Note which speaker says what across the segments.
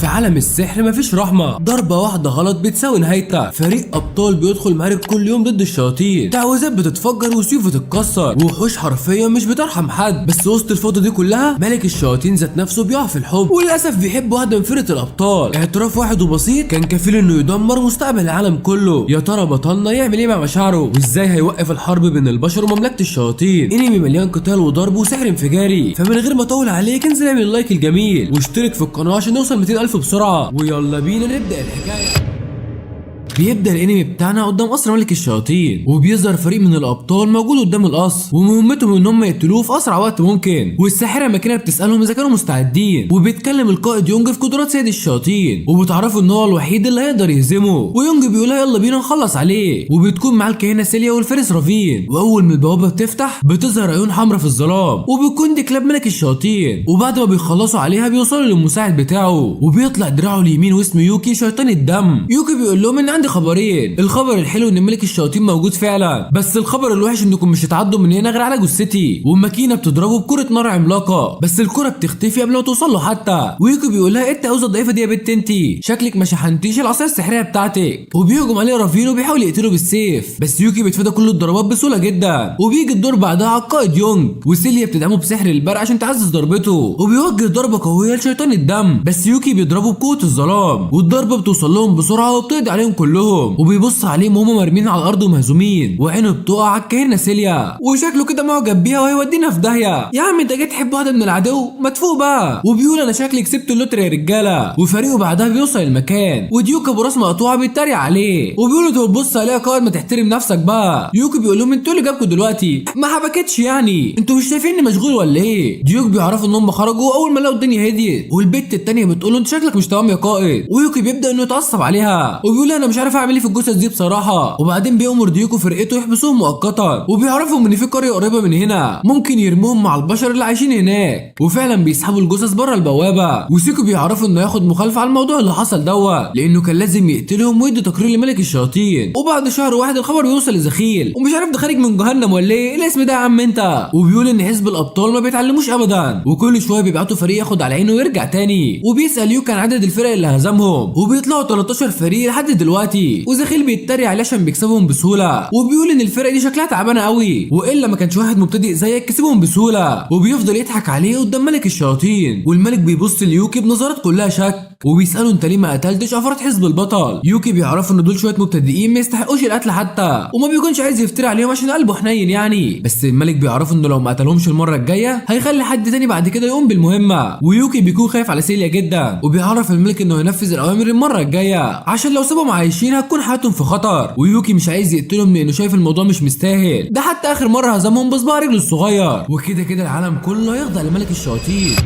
Speaker 1: في عالم السحر مفيش رحمة، ضربة واحدة غلط بتساوي نهايتك. فريق أبطال بيدخل معارك كل يوم ضد الشياطين، تعويذات بتتفجر وسيوف بتتكسر، وحوش حرفيا مش بترحم حد. بس وسط الفوضى دي كلها ملك الشياطين ذات نفسه بيقع في الحب، وللأسف بيحب واحدة من فرقة الأبطال. اعتراف واحد وبسيط كان كفيل إنه يدمر مستقبل العالم كله. يا ترى بطلنا يعمل إيه مع مشاعره، وإزاي هيوقف الحرب بين البشر ومملكة الشياطين؟ انمي مليان قتال وضرب وسحر انفجاري، فمن غير ما اطول عليك انزل اعمل اللايك الجميل واشترك في القناه عشان نوصل 200,000 بسرعه. ويلا بينا نبدا الحكايه. بيبدأ الانمي بتاعنا قدام قصر ملك الشياطين، وبيظهر فريق من الابطال موجود قدام القصر، ومهمتهم ان هم يقتلوه في اسرع وقت ممكن. والساحره ماكينه بتسالهم اذا كانوا مستعدين، وبيتكلم القائد يونج في قدرات سيد الشياطين، وبتعرفوا ان هو الوحيد اللي هيقدر يهزمه. ويونج بيقولها يلا بينا نخلص عليه، وبتكون معاه الكاهنه سيليا والفارس رافين. واول ما البوابه بتفتح بتظهر عيون حمراء في الظلام، وبيكون دي كلاب ملك الشياطين. وبعد ما بيخلصوا عليها بيوصلوا للمساعد بتاعه، وبيطلع دراعه اليمين واسمه يوكي شيطان الدم. يوكي بيقول لهم ان عندي خبرين. الخبر الحلو ان ملك الشياطين موجود فعلا، بس الخبر الوحش انكم مش هتعدوا من هنا غير على جثتي. والماكينه بتضربه بكره نار عملاقه، بس الكره بتختفي قبل ما توصل له حتى. ويوكي بيقول لها ايه التعويذه الضعيفه دي يا بنت انت، شكلك ما شحنتيش العصايه السحريه بتاعتك. وبيهجم عليه رافين وبيحاول يقتله بالسيف، بس يوكي بيتفادى كل الضربات بسهوله جدا. وبيجي الدور بعدها على القائد يونج، وسيليا بتدعمه بسحر البرق عشان تعزز ضربته، وبيوجه ضربه قويه لشيطان الدم، بس يوكي بيضربه بقوه الظلام، والضربه بتوصل لهم بسرعه وبتقضي عليهم كلهم. وبيبص عليهم وهم مرمين على الارض ومهزومين، وعينه بتقع على الكاهنه سيليا، وشكله كده معجب بيها وهيودينا في داهيه. يا عم انت جاي تحب واحده من العدو، ما تفوق بقى. وبيقول انا شكلي كسبت اللوتري يا رجاله. وفريقه بعدها بيوصل المكان، وديوكا ابو راس مقطوعه بيتريق عليه، وبيقول له بتبص عليها قائد ما تحترم نفسك بقى. يوكي بيقول لهم انتوا اللي جابكم دلوقتي، ما حبكتش يعني، انتوا مش شايفيني مشغول ولا ايه؟ ديوك بيعرفوا ان هم خرجوا اول ما لقوا الدنيا هديت، والبت التانيه بتقول له انت شكلك مش تمام يا قائد. ويوكي بيبدا انه يتعصب عليها، وبيقول انا مش عارف اعمل ايه في الجثث دي بصراحه. وبعدين بيأمر ديوكو فرقته يحبسوهم مؤقتا، وبيعرفوا ان في قريه قريبه من هنا ممكن يرموهم مع البشر اللي عايشين هناك. وفعلا بيسحبوا الجثث بره البوابه، وسيكو بيعرفوا انه ياخد مخالفه على الموضوع اللي حصل دوت، لانه كان لازم يقتلهم ويدي تقرير لملك الشياطين. وبعد شهر واحد الخبر بيوصل لزخيل، ومش عارف ده خارج من جهنم ولا ايه الاسم ده يا عم انت. وبيقول ان حزب الابطال ما بيتعلموش ابدا، وكل شويه بيبعتوا فريق ياخد على عينه ويرجع تاني. وبيسال يوكا عن عدد الفرق اللي هزمهم، وبيطلعوا 13 فريق لحد دلوقتي. وزخيل بيتريق عليه عشان بيكسبهم بسهوله، وبيقول ان الفرق دي شكلها تعبانه قوي، والا ما كانش واحد مبتدئ زيك كسبهم بسهوله. وبيفضل يضحك عليه قدام ملك الشياطين، والملك بيبص ليوكي بنظرات كلها شك، وبيساله انت ليه ما قتلتش افراد حزب البطل. يوكي بيعرفوا ان دول شويه مبتدئين ما يستحقوش القتل حتى، وما بيكونش عايز يفتري عليهم عشان قلبه حنين يعني. بس الملك بيعرفوا انه لو ما قتلهمش المره الجايه هيخلي حد تاني بعد كده يقوم بالمهمه. ويوكي بيكون خايف على سيليا جدا، وبيعرف الملك انه ينفذ الاوامر المره الجايه عشان لو سابهم عايشين هتكون حياتهم في خطر. ويوكي مش عايز يقتلهم لانه شايف الموضوع مش مستاهل، ده حتى اخر مره هزمهم بصباع رجله الصغير. وكده كده العالم كله هيخضع لملك الشياطين،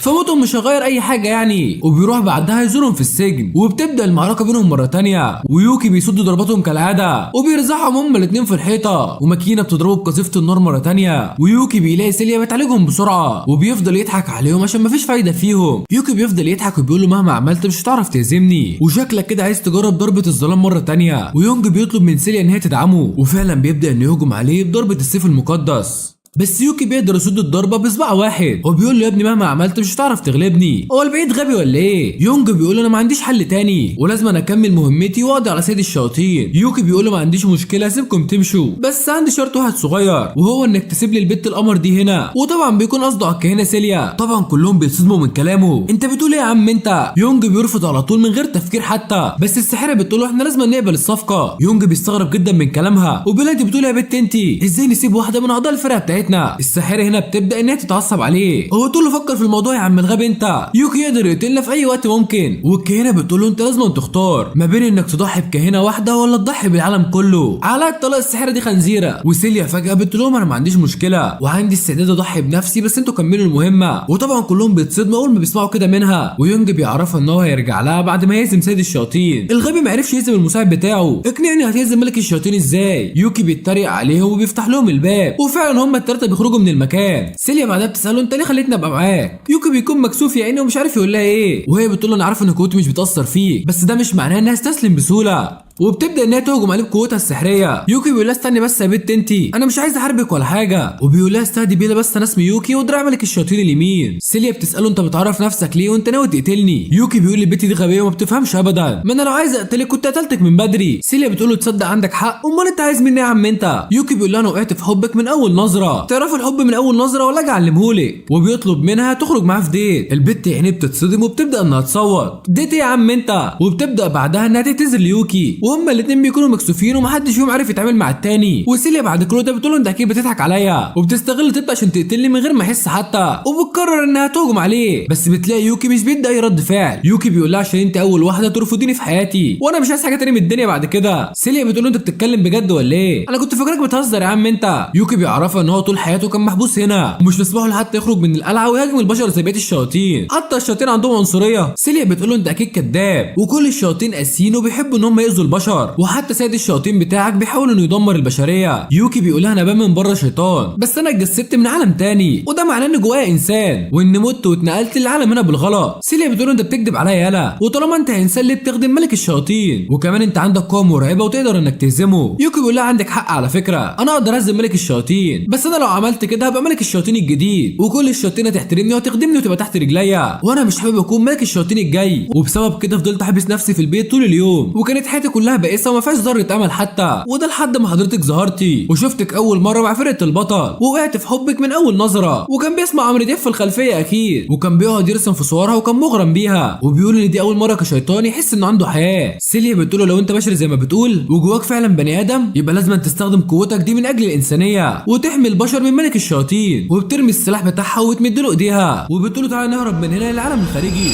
Speaker 1: فموتهم مش هيغير اي حاجه يعني. وبيروح بعدها يزورهم في السجن، وبتبدا المعركه بينهم مره تانية. ويوكي بيصد ضرباتهم كالعاده، وبيرزعهم هما الاتنين في الحيطه، وماكينه بتضربه بقذيفه النار مره تانية. ويوكي بيلاقي سيليا بتعالجهم بسرعه، وبيفضل يضحك عليهم عشان مفيش فايده فيهم. يوكي بيفضل يضحك وبيقول له مهما عملت مش هتعرف تهزمني، وشكلك كده عايز تجرب ضربه الظلام مره تانية. ويونج بيطلب من سيليا ان هي تدعمه، وفعلا بيبدا انه يهجم عليه بضربه السيف المقدس، بس يوكي بيقدر يصد الضربه بصباع واحد. وبيقول له يا ابني مهما عملت مش هتعرف تغلبني، هو البعيد غبي ولا ايه؟ يونج بيقول له انا ما عنديش حل تاني، ولازم انا اكمل مهمتي واقضي على سيد الشياطين. يوكي بيقول له ما عنديش مشكله اسيبكم تمشوا، بس عندي شرط واحد صغير، وهو انك تسيب لي البت القمر دي هنا. وطبعا بيكون قصده على الكاهنه سيليا. طبعا كلهم بيتصدموا من كلامه، انت بتقول ايه يا عم انت؟ يونج بيرفض على طول من غير تفكير حتى، بس الساحره بتقول له احنا لازم نقبل الصفقه. يونج بيستغرب جدا من كلامها، وبيقول انت بتقول يا بت انت ازاي نسيب واحده من اعضاء الفرقه بتاعتنا؟ الساحره هنا بتبدا انها تتعصب عليه، هو تقول له فكر في الموضوع يا عم الغبي انت، يوكي يقدر يقتلنا في اي وقت ممكن. والكاهنه بتقول له انت لازم تختار ما بين انك تضحي بكاهنه واحده ولا تضحي بالعالم كله. على الطلاق الساحره دي خنزيره. وسيليا فجاه بتقول لهم انا ما عنديش مشكله وعندي استعداد اضحي بنفسي، بس انتوا كملوا المهمه. وطبعا كلهم بيتصدموا اول ما بيسمعوا كده منها. ويونج بيعرفها ان هو هيرجع لها بعد ما يهزم سيد الشياطين. الغبي ما عرفش يهزم المساعد بتاعه، اقنعني هتهزم ملك الشياطين ازاي؟ يوكي بيتريق عليهم وبيفتح لهم الباب، وفعلا هم الثلاثه بيخرجوا من المكان. سيليا بعدها بتساله انت ليه خليتني ابقى معاك؟ يوكي بيكون مكسوف يا عيني ومش عارف يقول لها ايه، وهي بتقول له انا عارفه ان قوتي مش بتاثر فيك، بس ده مش معناه انها استسلم بسهوله. وبتبدا انها تهجم عليه بقوتها السحريه. يوكي بيقول لها استني بس يا بنت انتي، انا مش عايز احاربك ولا حاجه. وبيقول لها استهدي بيها بس انا اسمي يوكي ودراع ملك الشياطين اليمين. سيليا بتساله انت بتعرف نفسك ليه وانت ناوي تقتلني؟ يوكي بيقول لي البت دي غبيه وما بتفهمش ابدا، ما انا لو عايز اقتلك كنت قتلتك من بدري. سيليا بتقول له تصدق عندك حق، امال انت عايز مني يا عم انت؟ يوكي بيقول لها انا وقعت في حبك من اول نظره، تعرفوا الحب من اول نظره ولا اجي اعلمهولك؟ وبيطلب منها تخرج معاه في ديت. البت يعني بتتصدم وبتبدا انها تصوت، ديت ايه يا عم انت؟ وبتبدا بعدها انها تعتذر ليوكي، وهما الاثنين بيكونوا مكسوفين ومحدش فيهم عارف يتعامل مع التاني. وسيليا بعد كل ده بتقول له انت اكيد بتضحك عليا وبتستغل تبدا عشان تقتلني من غير ما احس حتى، وبتقرر انها تهجم عليه. بس بتلاقي يوكي مش بيدي اي رد فعل. يوكي بيقول لها عشان انت اول واحده ترفضيني في حياتي وانا مش عايز حاجه تاني من الدنيا بعد كده. سيليا بتقول له انت بتتكلم بجد ولا ايه؟ انا كنت فاكرك بتهزر يا عم انت. يوكي بيعرفها ان هو طول حياته كان محبوس هنا ومش مسموح له حتى يخرج من القلعه ويهاجم البشر زي بقيه الشياطين، حتى الشياطين عندهم عنصريه. سيليا بتقول له انت اكيد كذاب وكل الشياطين قاسيين وبيحبوا ان هم يأذوا البشر، وحتى سيد الشياطين بتاعك بيحاول انه يدمر البشريه. يوكي بيقول لها انا بان من بره شيطان بس انا اتجسدت من عالم تاني، وده معناه ان جوايا انسان وان مت واتنقلت للعالم هنا بالغلط. سيليا بتقول له انت بتكذب عليا يالا، وطالما انت انسان ليه بتخدم ملك الشياطين؟ وكمان انت عندك قوه مرعبه وتقدر انك تهزمه. يوكي بيقول لها عندك حق على فكره، انا اقدر اهزم ملك الشياطين، بس انا لو عملت كده هبقى ملك الشياطين الجديد وكل الشياطين هتحترمني وتخدمني وتبقى تحت رجليا، وانا مش حابب اكون ملك الشياطين الجاي. وبسبب كده فضلت احبس نفسي في البيت طول اليوم، وكانت حياتي كلها بائسه وما فيهاش ذره امل حتى، وده لحد ما حضرتك ظهرتي وشفتك اول مره مع فرقه البطل ووقعت في حبك من اول نظره. وكان بيسمع عمرو دياب في الخلفيه اكيد، وكان بيقعد يرسم في صورها وكان مغرم بيها، وبيقول ان دي اول مره كشيطان يحس انه عنده حياه. سيليا بتقول له لو انت بشري زي ما بتقول وجواك فعلا بني ادم يبقى لازم تستخدم قوتك دي من اجل الانسانيه وتحمي البشر من ملك الشياطين. وبترمي السلاح بتاعها وتمد له ايديها وبتقول له تعالى نهرب من هنا للعالم الخارجي.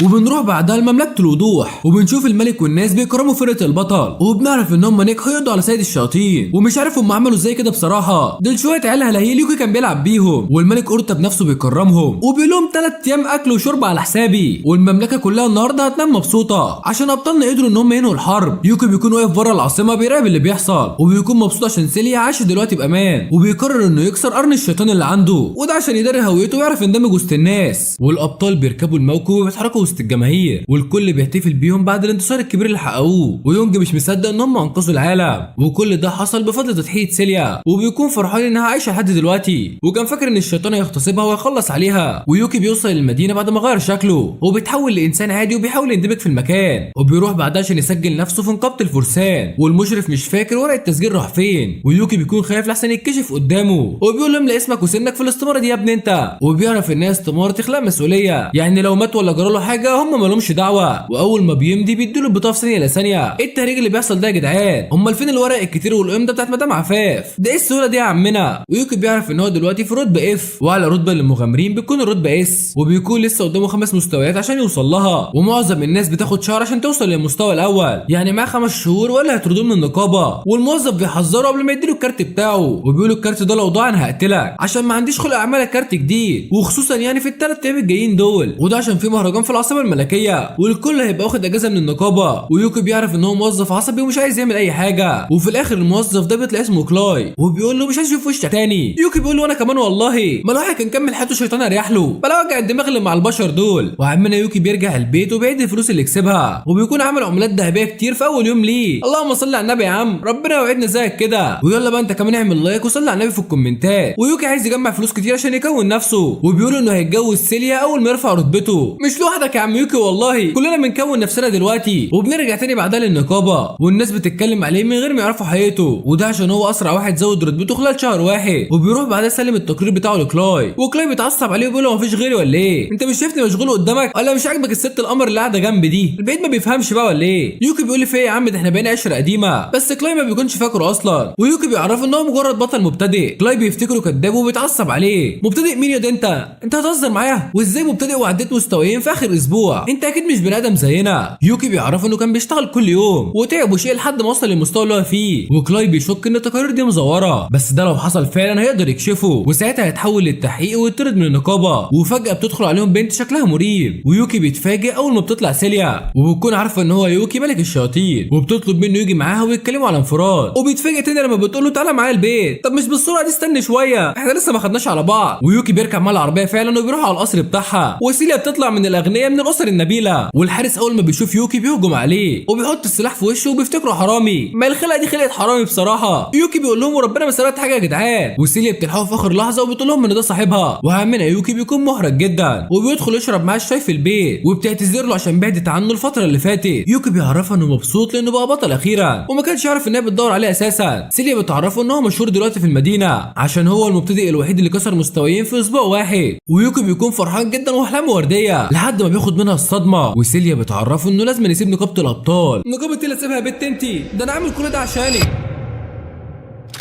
Speaker 1: وبنروح بعدها لمملكة الوضوح وبنشوف الملك والناس بيكرموا فرقة البطل، وبنعرف ان هم نجحوا يقضوا على سيد الشياطين، ومش عارف هم عملوا ازاي كده بصراحة، دول شوية عيال هلاهيل يوكي كان بيلعب بيهم، والملك اورتا بنفسه بيكرمهم وبيقول لهم 3 ايام اكل وشرب على حسابي، والمملكة كلها النهارده هتنام مبسوطة عشان ابطالنا قدروا ان هم ينهوا الحرب. يوكي بيكون واقف بره العاصمة بيراقب اللي بيحصل وبيكون مبسوط عشان سيليا عايشة دلوقتي بامان، وبيقرر انه يكسر قرن الشيطان اللي عنده، وده عشان يداري هويته ويعرف يندمج وسط الناس. والابطال بيركبوا الموكب وبيتحركوا وسط الجماهير والكل بيحتفل بيهم بعد الانتصار الكبير اللي حققوه، ويونج مش مصدق ان هم انقذوا العالم، وكل ده حصل بفضل تضحيه سيليا، وبيكون فرحان انها عايشه لحد دلوقتي، وكان فاكر ان الشيطان هيغتصبها ويخلص عليها. ويوكي بيوصل للمدينه بعد ما غير شكله وبيتحول لانسان عادي وبيحاول يندمج في المكان، وبيروح بعدها عشان يسجل نفسه في نقابه الفرسان، والمشرف مش فاكر ورق التسجيل راح فين، ويوكي بيكون خايف لحسن يتكشف قدامه، وبيقول له املى اسمك وسنك في الاستماره دي يا ابني انت، وبيعرف ان هي استماره تخلق مسؤوليه، يعني لو مات ولا جرى له حاجه هم مالهمش دعوه، واول ما بيمضي بيديله البطاقه في ثانيه لثانيه. ايه التهريج اللي بيحصل ده يا جدعان؟ امال فين الورق الكتير والامضه بتاعت مدام عفاف؟ ده ايه السهوله دي يا عمنا؟ ويوكي بيعرف ان هو دلوقتي في رتبه اف، واعلى رتبه للمغامرين بتكون الرتبه اس، وبيكون لسه قدامه 5 مستويات عشان يوصل لها، ومعظم الناس بتاخد شهر عشان توصل للمستوى الاول، يعني معاه 5 شهور ولا هيطردوه من النقابه، والموظف بيحذره قبل ما يديله الكارت بتاعه، وبيقول الكارت ده لو ضاع انا هقتلك عشان ما عنديش خلق اعمل لك كارت جديد، وخصوصا يعني في ال3 ايام الجايين دول، وده عشان في مهرجان في العاصمه الملكيه والكل هيبقى واخد اجازه من النقابه. ويوكي بيعرف ان هو موظف عصبي ومش عايز يعمل اي حاجه، وفي الاخر الموظف ده بيطلع اسمه كلاي وبيقول له مش عايز اشوف وشك تاني. يوكي بيقول له انا كمان والله ما الواحد كان كمل حياته شيطان اريح له بلا وجع الدماغ اللي مع البشر دول. وعمنا يوكي بيرجع البيت وبيعيد الفلوس اللي كسبها، وبيكون عامل عملات ذهبيه كتير في اول يوم ليه. اللهم صل على النبي يا عم، ربنا يوعدنا زيك كده. ويلا بقى انت كمان اعمل لايك وصلي على النبي في الكومنتات. ويوكي عايز يجمع فلوس كتير عشان يكون نفسه، وبيقول انه هيتجوز سيليا اول ما يرفع رتبته. مش لوحدك يا عم يوكي والله، كلنا بنكون نفسنا دلوقتي، وبنرجع تاني بعدها للنقابه والناس بتتكلم عليه من غير ما يعرفوا حقيقته، وده عشان هو اسرع واحد زود رتبته خلال شهر واحد. وبيروح بعدها يسلم التقرير بتاعه لكلاي، وكلاي بيتعصب عليه وبيقول له مفيش غيري ولا ايه؟ انت مش شايفني مشغول قدامك ولا مش عاجبك الست القمر اللي قاعده جنبي دي؟ البعيد ما بيفهمش بقى ولا ايه؟ يوكي بيقول لي في ايه يا عم، ده احنا بقينا عشره قديمه، بس كلاي ما بيكونش فاكره اصلا، ويوكي بيعرفه ان هو مجرد بطل مبتدئ. كلاي بيفتكره كداب وبيتعصب عليه. مبتدئ مين يا ده انت هتهزر معايا؟ وازاي مبتدئ وعديت مستويين في اخر اسبوع؟ انت اكيد مش بني ادم زينا. يوكي بيعرف انه كان بيشتغل كل يوم وتعب وشيء لحد ما وصل للمستوى اللي هو فيه، وكلاي بيشك ان التقارير دي مزوره، بس ده لو حصل فعلا هيقدر يكشفه، وساعتها هيتحول للتحقيق ويطرد من النقابه. وفجاه بتدخل عليهم بنت شكلها مريب، ويوكي بيتفاجئ اول ما بتطلع سيليا، وبتكون عارفه ان هو يوكي ملك الشياطين، وبتطلب منه يجي معاها ويتكلموا على انفراد، وبيتفاجئ تاني لما بتقول له تعالى معايا البيت. طب مش بالسرعه دي، استنى شويه احنا لسه ما خدناش على بعض. ويوكي بيركب معاها العربيه فعلا وبيروح على القصر بتاعها، وسيليا بتطلع من الاغنياء من الاسر النبيله. والحارس اول ما بيشوف يوكي بيهجم عليه وبيحط السلاح في وشه وبيفتكره حرامي. ما الخلقه دي خلقه حرامي بصراحه. يوكي بيقول لهم وربنا ما سرقت حاجه يا جدعان. وسيليا بتلحقه في اخر لحظه وبتقول لهم ان ده صاحبها. وهمنا يوكي بيكون محرج جدا وبيدخل يشرب معاه الشاي في البيت وبتعتذر له عشان بعدت عنه الفتره اللي فاتت. يوكي بيعرفها انه مبسوط لانه بقى بطل اخيرا وما كانش يعرف انها بتدور عليه اساسا. سيليا بتعرفه ان هو مشهور دلوقتي في المدينه عشان هو المبتدئ الوحيد اللي كسر مستويين في اسبوع واحد. ويوكي بيكون فرحان جدا واحلامه ورديه لحد ما بياخد منها الصدمه. وسيليا بتعرفه انه لازم يسيب نقابه الابطال. نقابه اللي تسيبها يا بنت انتي؟ ده انا عامل كل ده عشانك.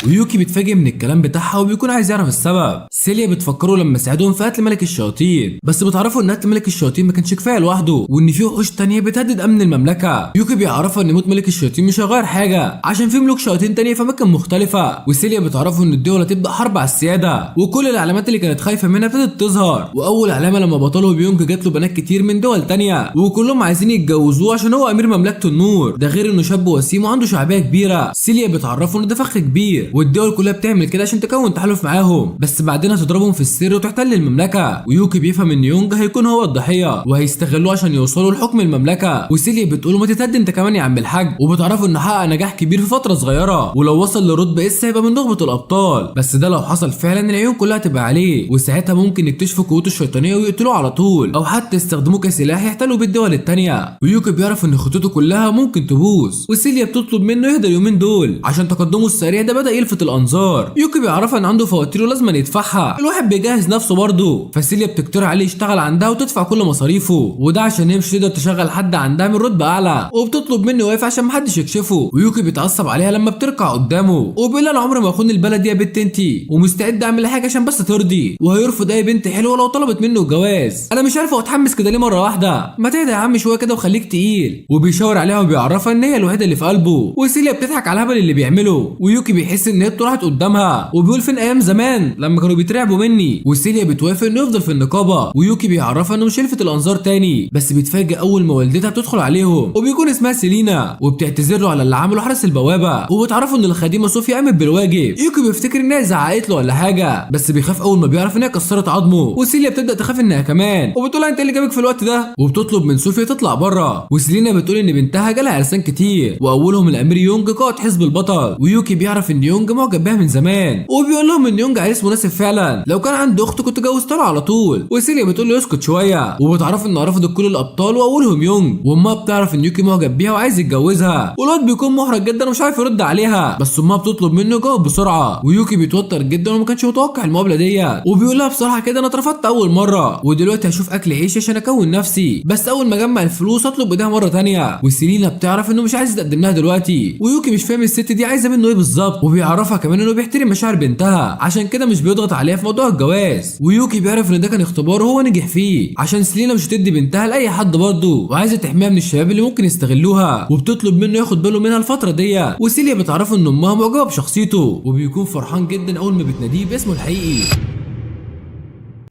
Speaker 1: ويوكي بيتفاجئ من الكلام بتاعها وبيكون عايز يعرف السبب. سيليا بتفكره لما ساعدهم في قتل ملك الشياطين، بس بتعرفوا ان قتل ملك الشياطين ما كانش كفايه لوحده وان في وحوش تانية بتهدد امن المملكه. يوكي بيعرفها ان موت ملك الشياطين مش هيغير حاجه عشان في ملوك شياطين تانية في اماكن مختلفه. وسيليا بتعرفه ان الدول هتبدا حرب على السياده وكل العلامات اللي كانت خايفه منها ابتدت تظهر. واول علامه لما بطله بيونج جات له بنات كتير من دول تانية وكلهم عايزين يتجوزوه عشان هو امير مملكه النور. ده غير انه شاب وسيم وعنده شعبيه كبيره. سيليا بتعرفه ان ده فخ كبير والدول كلها بتعمل كده عشان تكون تحالف معاهم، بس بعدين هتضربهم في السر وتحتل المملكه. ويوكي بيفهم ان يونج هيكون هو الضحيه وهيستغلوه عشان يوصلوا لحكم المملكه. وسيليا بتقول ما تتهد انت كمان يا عم الحاج. وبتعرفوا انه حقق نجاح كبير في فتره صغيره ولو وصل لرتبه اس هيبقى من نخبه الابطال. بس ده لو حصل فعلا العيون كلها تبقى عليه وساعتها ممكن يكتشفوا قوته الشيطانيه ويقتلوه على طول او حتى يستخدموه كسلاح يحتلوا بيه الدول التانيه. ويوكي بيعرف ان خطته كلها ممكن تبوظ. وسيليا بتطلب منه يهدى اليومين دول عشان تقدمه السريع ده بدا يلفت الانظار. يوكي بيعرفها ان عنده فواتير ولازم يدفعها. الواحد بيجهز نفسه برضه. فسيليا بتقترح عليه يشتغل عندها وتدفع كل مصاريفه وده عشان هي مش تقدر تشغل حد عندها من رتبه اعلى. وبتطلب منه يوافق عشان محدش يكشفه. ويوكي بيتعصب عليها لما بتركع قدامه وبيقول لها انا عمري ما اخون البلد دي يا بنت انتي ومستعد اعمل حاجه عشان بس ترضي. وهيرفض اي بنت حلوه لو طلبت منه الجواز. انا مش عارف هو اتحمس كده ليه مره واحده. ما تهدى يا عم شويه كده وخليك تقيل. وبيشاور عليها وبيعرفها ان هي الوحيده اللي في قلبه. وسيليا بتضحك على الهبل اللي بيعمله. ويوكي بيحس ان هي راحت قدامها وبيقول فين ايام زمان لما كانوا بيترعبوا مني. وسيليا بتوافق انه يفضل في النقابه. ويوكي بيعرفها انه مش هيلفت الانظار تاني. بس بيتفاجئ اول ما والدتها بتدخل عليهم وبيكون اسمها سيلينا وبتعتذر له على اللي عمله حارس البوابه. وبتعرفوا ان الخادمه صوفيا قامت بالواجب. يوكي بيفتكر انها زعقت له ولا حاجه بس بيخاف اول ما بيعرف انها كسرت عظمه. وسيليا بتبدا تخاف انها كمان وبتقول لها انت اللي جابك في الوقت ده. وبتطلب من صوفيا تطلع بره. وسيلينا بتقول ان بنتها جالها عرسان كتير واولهم الامير يونج قائد حزب البطل. ويوكي بيعرف ان يونج معجب بيها من زمان وبيقول لهم ان يونج عريس مناسب فعلا. لو كان عنده اخت كنت جوزتها على طول. وسيليا بتقول له يسكت شويه. وبتعرف انها رفضت كل الابطال واولهم يونج. وامها بتعرف ان يوكي معجب بيها وعايز يتجوزها. والواد بيكون محرج جدا ومش عارف يرد عليها بس امها بتطلب منه يجاوب بسرعه. ويوكي بيتوتر جدا وما كانش متوقع المقابله ديت. وبيقول لها بصراحه كده انا اترفضت اول مره ودلوقتي هشوف اكل عيش عشان اكون نفسي بس اول ما اجمع الفلوس اطلب ايديها مره ثانيه. وسيلينا بتعرف انه مش عايز يتقدم لها دلوقتي. ويوكي مش فاهم الست دي عايزه منه ايه بالظبط. وبيعرفها كمان انه بيحترم مشاعر بنتها عشان كده مش بيضغط عليها في موضوع الجواز. ويوكي بيعرف ان ده كان اختبار وهو نجح فيه عشان سيلينا مش هتدي بنتها لاي حد برضه وعايزه تحميها من الشباب اللي ممكن يستغلوها. وبتطلب منه ياخد باله منها الفتره دي. وسيليا بتعرفه ان امها معجبه بشخصيته وبيكون فرحان جدا اول ما بتناديه باسمه الحقيقي.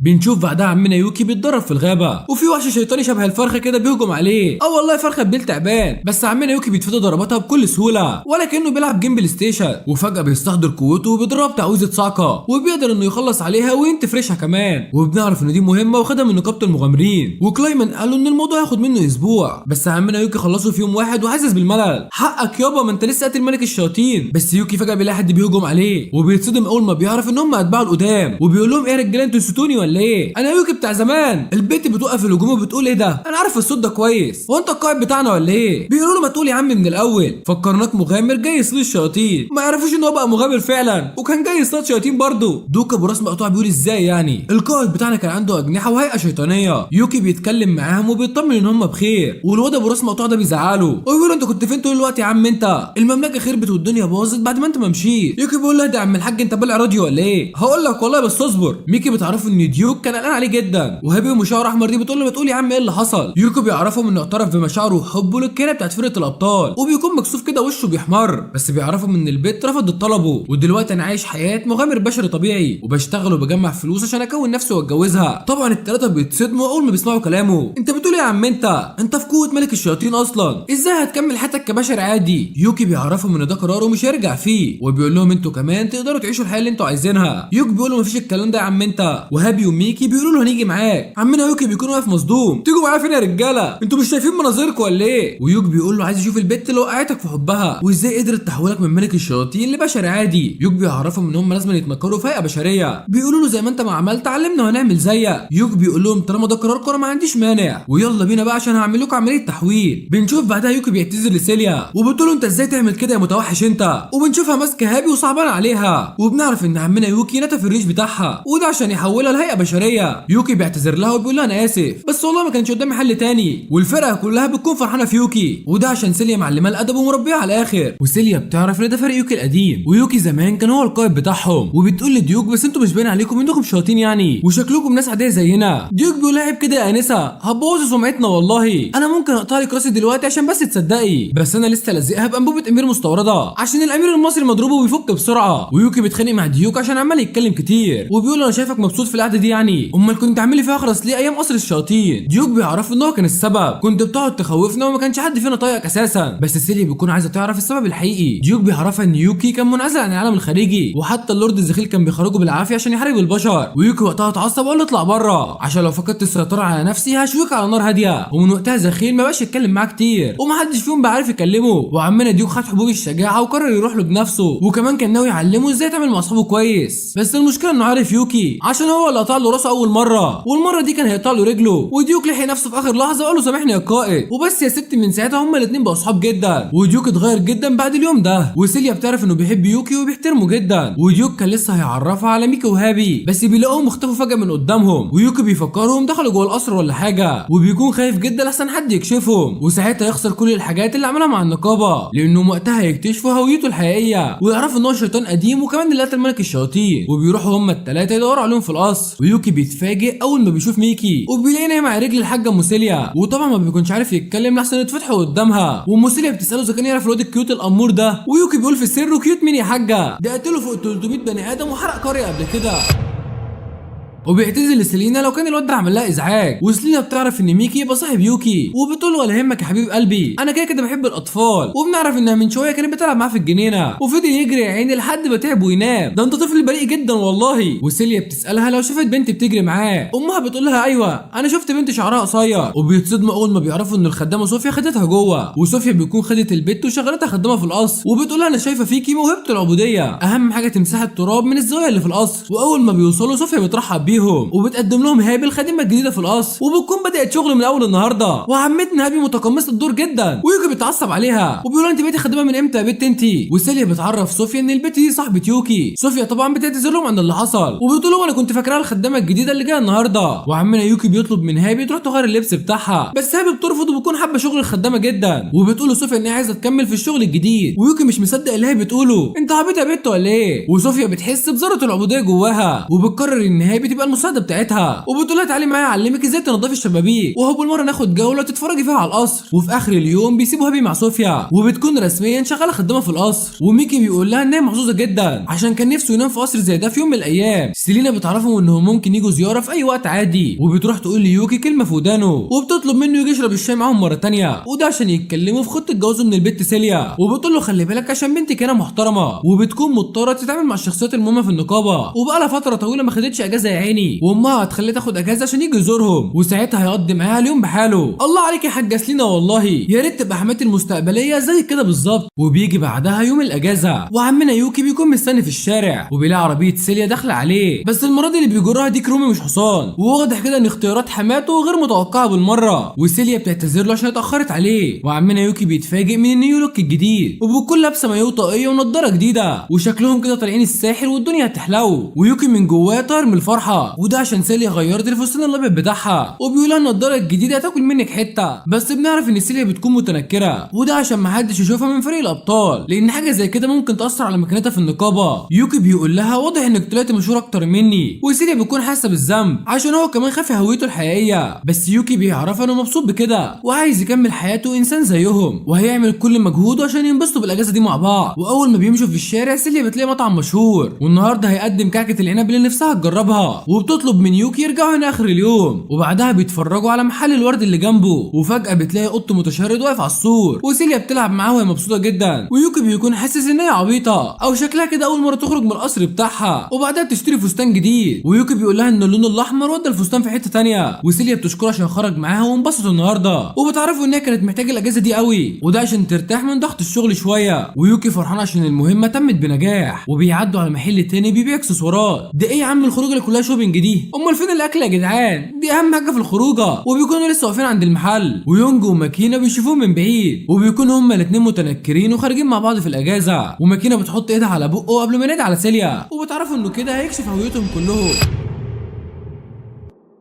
Speaker 1: بنشوف بعدها عمنا يوكي بيتدرب في الغابه وفي وحش شيطاني شبه الفرخه كده بيهجم عليه. والله فرخه ببيل تعبان بس عمنا يوكي بيتفادى ضرباتها بكل سهوله ولا كانه بيلعب جيم بلاي ستيشن. وفجاه بيستحضر قوته وبيضرب تعويذه صاعقه وبيقدر انه يخلص عليها وينتفرشها كمان. وبنعرف ان دي مهمه وخدها من نقابه المغامرين. وكلايمان قال له ان الموضوع هياخد منه اسبوع بس عمنا يوكي خلصه في يوم واحد وحاسس بالملل. حقك يابا ما انت لسه قاتل ملك الشياطين. بس يوكي فجاه بيلاقي حد بيهجم عليه وبيتصدم اول ما بيعرف ان هم اتباعوا القدام. وبيقول لهم ايه يا رجاله انتوا نسيتوني ولا ايه؟ انا يوكي بتاع زمان. البنت بتوقف الهجوم وبتقول ايه ده؟ انا عارف الصوت ده كويس. هو انت القائد بتاعنا ولا ايه؟ بيقولوا له ما تقول يا عم من الاول فكرناك مغامر جاي يصيد الشياطين. ما يعرفوش ان هو بقى مغامر فعلا وكان جاي يصطاد شياطين برضه. دوكا براس مقطوع بيقول ازاي يعني؟ القائد بتاعنا كان عنده اجنحه وهيئه شيطانيه. يوكي بيتكلم معاهم وبيطمن ان هم بخير. والواد ابو راس مقطوع ده بيزعله وبيقول انت كنت فين طول الوقت يا عم انت؟ المملكه خربت والدنيا باظت بعد ما انت ما مشيت. يوكي بيقول له ده يا عم الحاج انت بالع راديو ولا ايه؟ هقول لك والله بس اصبر. ميكي بتعرفوا ان ديوك كان قلقان عليه جدا وهابي ومشاعر احمر دي بتقول له ما تقول يا عم ايه اللي حصل. يوكي بيعرفهم انه اعترف بمشاعره وحبه للكينه بتاعت فرقه الابطال وبيكون مكسوف كده وشه بيحمر. بس بيعرفهم ان البيت رفضت طلبه ودلوقتي انا عايش حياه مغامر بشري طبيعي وبشتغل وبجمع فلوس عشان اكون نفسي واتجوزها. طبعا الثلاثه بيتصدموا اول ما بيسمعوا كلامه. انت بتقول ايه يا عم انت في قوه ملك الشياطين اصلا ازاي هتكمل حياتك كبشر عادي؟ يوكي بيعرفهم ان ده قراره مش هيرجع فيه وبيقول لهم انتوا كمان تقدروا تعيشوا الحياه اللي انتوا عايزينها. يوكي بيقول له مفيش الكلام ده يا عم انت. وهابي هابي وميكي بيقولوا له هنيجي معاك. عمنا يوكي بيكون واقف مصدوم. تيجوا معايا فين يا رجاله؟ انتوا مش شايفين مناظركم ولا ايه؟ ويوك بيقول له عايز يشوف البت اللي وقعتك في حبها وازاي قدرت تحولك من ملك الشياطين لبشر عادي. يوك بيعرفهم ان هم لازم يتنكروا في هيئه بشريه. بيقولوا له زي ما انت ما عملت علمنا وهنعمل زيك. يوك بيقول لهم طالما ده قراركم انا ما عنديش مانع ويلا بينا بقى عشان هعمل لكم عمليه تحويل. بنشوف بعدها يوكي بيعتذر لسيليا وبتقول له انت ازاي تعمل كده يا متوحش انت، وبنشوفها ماسكه هابي وصعبان عليها. وبنعرف ان عمنا يوكي نتف الريش بتاعها وده عشان يحولها لهيئه بشريه. يوكي بيعتذر لها وبيقول لها انا اسف بس والله ما كانش قدامي حل تاني. والفرقه كلها بتكون فرحانه في يوكي وده عشان سيليا معلمه الادب ومربيها على الاخر. وسيليا بتعرف ان ده فريق يوكي القديم ويوكي زمان كان هو القائد بتاعهم. وبتقول لديوك بس انتوا مش باين عليكم انكم شياطين يعني وشكلكم ناس عاديه زينا. ديوك بيقول لها عيب كده يا انسه هتبوظوا سمعتنا والله. انا ممكن اقطع لك راسي دلوقتي عشان بس تصدقي بس انا لسه لازقها بانبوبه امير مستورده عشان الامير المصري مضروبه وبيفك بسرعه. ويوكي بيتخانق مع ديوك عشان عمال يتكلم كتير وبيقول انا شايفك مبسوط في القعده دي يعني امال كنت عامل لي فيها اخرس ليه ايام قصر الشياطين. ديوك بيعرف ان هو كان السبب كنت بتقعد تخوفنا وما كانش حد فينا طايقك اساسا. بس سيليا بيكون عايزه تعرف السبب الحقيقي. ديوك بيعرفها ان يوكي كان منعزل عن العالم الخارجي وحتى اللورد الزخيل كان بيخرجه بالعافيه عشان يحارب البشر. ويوكي وقتها اتعصب وقال له اطلع بره عشان لو فقدت السيطره على نفسي هشويك على نار هاديه. ومن وقتها زخيل ما بقاش يتكلم معاه كتير ومحدش فيهم بقى عارف يكلمه. وعمنا ديوك خد حبوب الشجاعه وقرر يروح له بنفسه وكمان كان ناوي يعلمه ازاي تعمل مع اصحابه كويس. بس المشكله انه عارف يوكي عشان هو اللي قطع له راسه اول مره والمره دي كان هيقطع له رجله. وديوك لحق نفسه في اخر لحظه وقال له سامحني يا قائد وبس يا ست. من ساعتها هما الاثنين بقوا اصحاب جدا وديوك اتغير جدا بعد اليوم ده. وسيليا بتعرف انه بيحب يوكي وبيحترمه جدا. وديوك كان لسه هيعرفها على ميكي وهابي بس بيلاقوهم اختفوا فجاه من قدامهم. ويوكي بيفكرهم دخلوا جوه القصر ولا حاجه وبيكون خايف جدا لحسن حد يكشفهم وساعتها يخسر كل الحاجات اللي عملها مع النقابه لانه وقتها هيكتشفوا هويته الحقيقيه ويعرفوا ان هو شيطان قديم وكمان اللي قتل ملك الشياطين. وبيروحوا هما الثلاثه يدوروا عليهم في القصر. ويوكي بيتفاجئ اول ما بيشوف ميكي وبيلاقي نايم على رجل الحاجه موسيليا وطبعا ما بيكونش عارف يتكلم لحسن يتفتحوا قدامها. وموسيليا بتساله اذا كان يعرف الواد الكيوت الامور ده ويوكي بيقول في السر كيوت مين يا حاجه ده قتله فوق 300 بني ادم وحرق قريه قبل كده. وبيعتذر لسيلينا لو كان الواد ده عمل لها ازعاج. وسيلينا بتعرف ان ميكي يبقى صاحب يوكي وبتقول له ولا يهمك يا حبيب قلبي انا كده كده بحب الاطفال. وبنعرف انها من شويه كانت بتلعب معاه في الجنينه وفضل يجري يا عيني لحد ما تعب وينام. ده انت طفل بريء جدا والله. وسيليا بتسالها لو شافت بنت بتجري معاه. امها بتقول لها ايوه انا شفت بنت شعرها قصير. وبيتصدموا اول ما بيعرفوا ان الخدامه صوفيا خدتها جوه. وصوفيا بيكون خدت البت وشغلتها خدامه في القصر وبتقول لها انا شايفه فيكي موهبه العبوديه اهم حاجه تمسح التراب من الزوايا اللي في القصر. واول ما بيوصلوا صوفيا بترحب بيهم وبتقدم لهم هابي الخادمه الجديده في القصر وبتكون بدات شغل من اول النهارده. وعمتنا هابي متقمصه الدور جدا ويوكي بيتعصب عليها وبيقول انت بقيتي خادمه من امتى يا بنت انت. وسيليا بتعرف صوفيا ان البت دي صاحبه يوكي. صوفيا طبعا بتعتذر لهم عن اللي حصل وبتقول لهم انا كنت فاكراها الخدامه الجديده اللي جايه النهارده. وعمنا يوكي بيطلب من هابي تروح تغير اللبس بتاعها بس هابي بترفض وبتكون حابه شغل الخدامه جدا وبتقول لصوفيا ان هي عايزه تكمل في الشغل الجديد. ويوكي مش مصدق اللي هي بتقوله انت عبيطه يا بنت ولا ايه. وصوفيا بتحس بذره العبوديه جواها وبتقرر ان هابي تبقى المساعده بتاعتها وبتقول لها تعالي معايا اعلمك ازاي تنضفي الشبابيك وهو بالمره ناخد جوله تتفرجي فيها على القصر. وفي اخر اليوم بيسيبوا هابي مع صوفيا وبتكون رسميا شغاله خدامه في القصر. وميكي بيقول لها ان هي محظوظه جدا عشان كان نفسه ينام في قصر زي ده في يوم من الايام. سيلينا بتعرفهم انهم ممكن يجوا زياره في اي وقت عادي وبتروح تقول ليوكي كلمه في ودانه وبتطلب منه يجي يشرب الشاي معاهم مره تانية وده عشان يتكلموا في خطه جوازه من البت سيليا. وبتقول له خلي بالك عشان بنتك هنا محترمه وبتكون مضطره تتعامل مع الشخصيات المهمه في النقابه وبقى لها فتره طويله ما خدتش اجازه يا عيني وامها هتخليها تاخد اجازه عشان يجي يزورهم وساعتها هيقضي معاها اليوم بحاله. الله عليك يا حاجه سلينا والله يا ريت تبقى حماتي المستقبليه زي كده بالظبط. وبيجي بعدها يوم الاجازه وعمنا يوكي بيكون مستني في الشارع وبيلاقي عربيه سيليا داخله عليه بس المره دي اللي بيجرها دي كرومي مش حصان وواضح كده ان اختيارات حماته غير متوقعه بالمره. وسيليا بتعتذر له عشان اتاخرت عليه. وعمنا يوكي بيتفاجئ من النيو لوك الجديد وبتكون لابسه مايو طاقيه ونضاره جديده وشكلهم كده طالعين الساحل والدنيا هتحلو. ويوكي من جواه طاير من الفرحه وده عشان سيليا غيرت الفستان الابيض بتاعها وبيقول لها النضاره الجديده هتاكل منك حته. بس بنعرف ان سيليا بتكون متنكره وده عشان محدش يشوفها من فريق الابطال لان حاجه زي كده ممكن تاثر على مكانتها في النقابه. يوكي بيقول لها واضح انك طلعت مشهور اكتر مني. وسيليا بتكون حاسه بالذنب عشان هو كمان خاف هويته الحقيقيه بس يوكي بيعرف انه مبسوط بكده وعايز يكمل حياته انسان زيهم وهيعمل كل مجهوده عشان ينبسطوا بالاجازه دي مع بعض. واول ما بيمشوا في الشارع سيليا بتلاقي مطعم مشهور والنهارده هيقدم كعكه العنب اللي نفسها تجربها وبتطلب من يوكي يرجعوا هنا اخر اليوم، وبعدها بيتفرجوا على محل الورد اللي جنبه، وفجأة بتلاقي قط متشرد واقف على السور، وسيليا بتلعب معاه وهي مبسوطة جدا، ويوكي بيكون حاسس ان هي عبيطة او شكلها كده اول مرة تخرج من القصر بتاعها، وبعدها بتشتري فستان جديد، ويوكي بيقول لها ان اللون الاحمر ودى الفستان في حتة تانية، وسيليا بتشكره عشان خرج معاها وانبسطوا النهارده، وبتعرفوا ان هي كانت محتاجة الاجازة دي قوي، وده عشان ترتاح من ضغط الشغل شوية، ويوكي فرحان عشان المهمة تمت بنجاح، وبيعدوا على محل تاني بيبيع اكسسوارات. ده ايه يا عم الخروجه اللي كلها شوبينج دي؟ امال فين الاكل يا جدعان؟ دي اهم حاجه في الخروجه. وبيكونوا لسه واقفين عند المحل، ويونج وماكينه بيشوفوهم من بعيد، وبيكونوا هما الاثنين متنكرين وخارجين مع بعض في الاجازه، وماكينه بتحط ايدها على بقه قبل ما ينادي على سيليا، وبتعرفوا انه كده هيكشف هويتهم كلهم.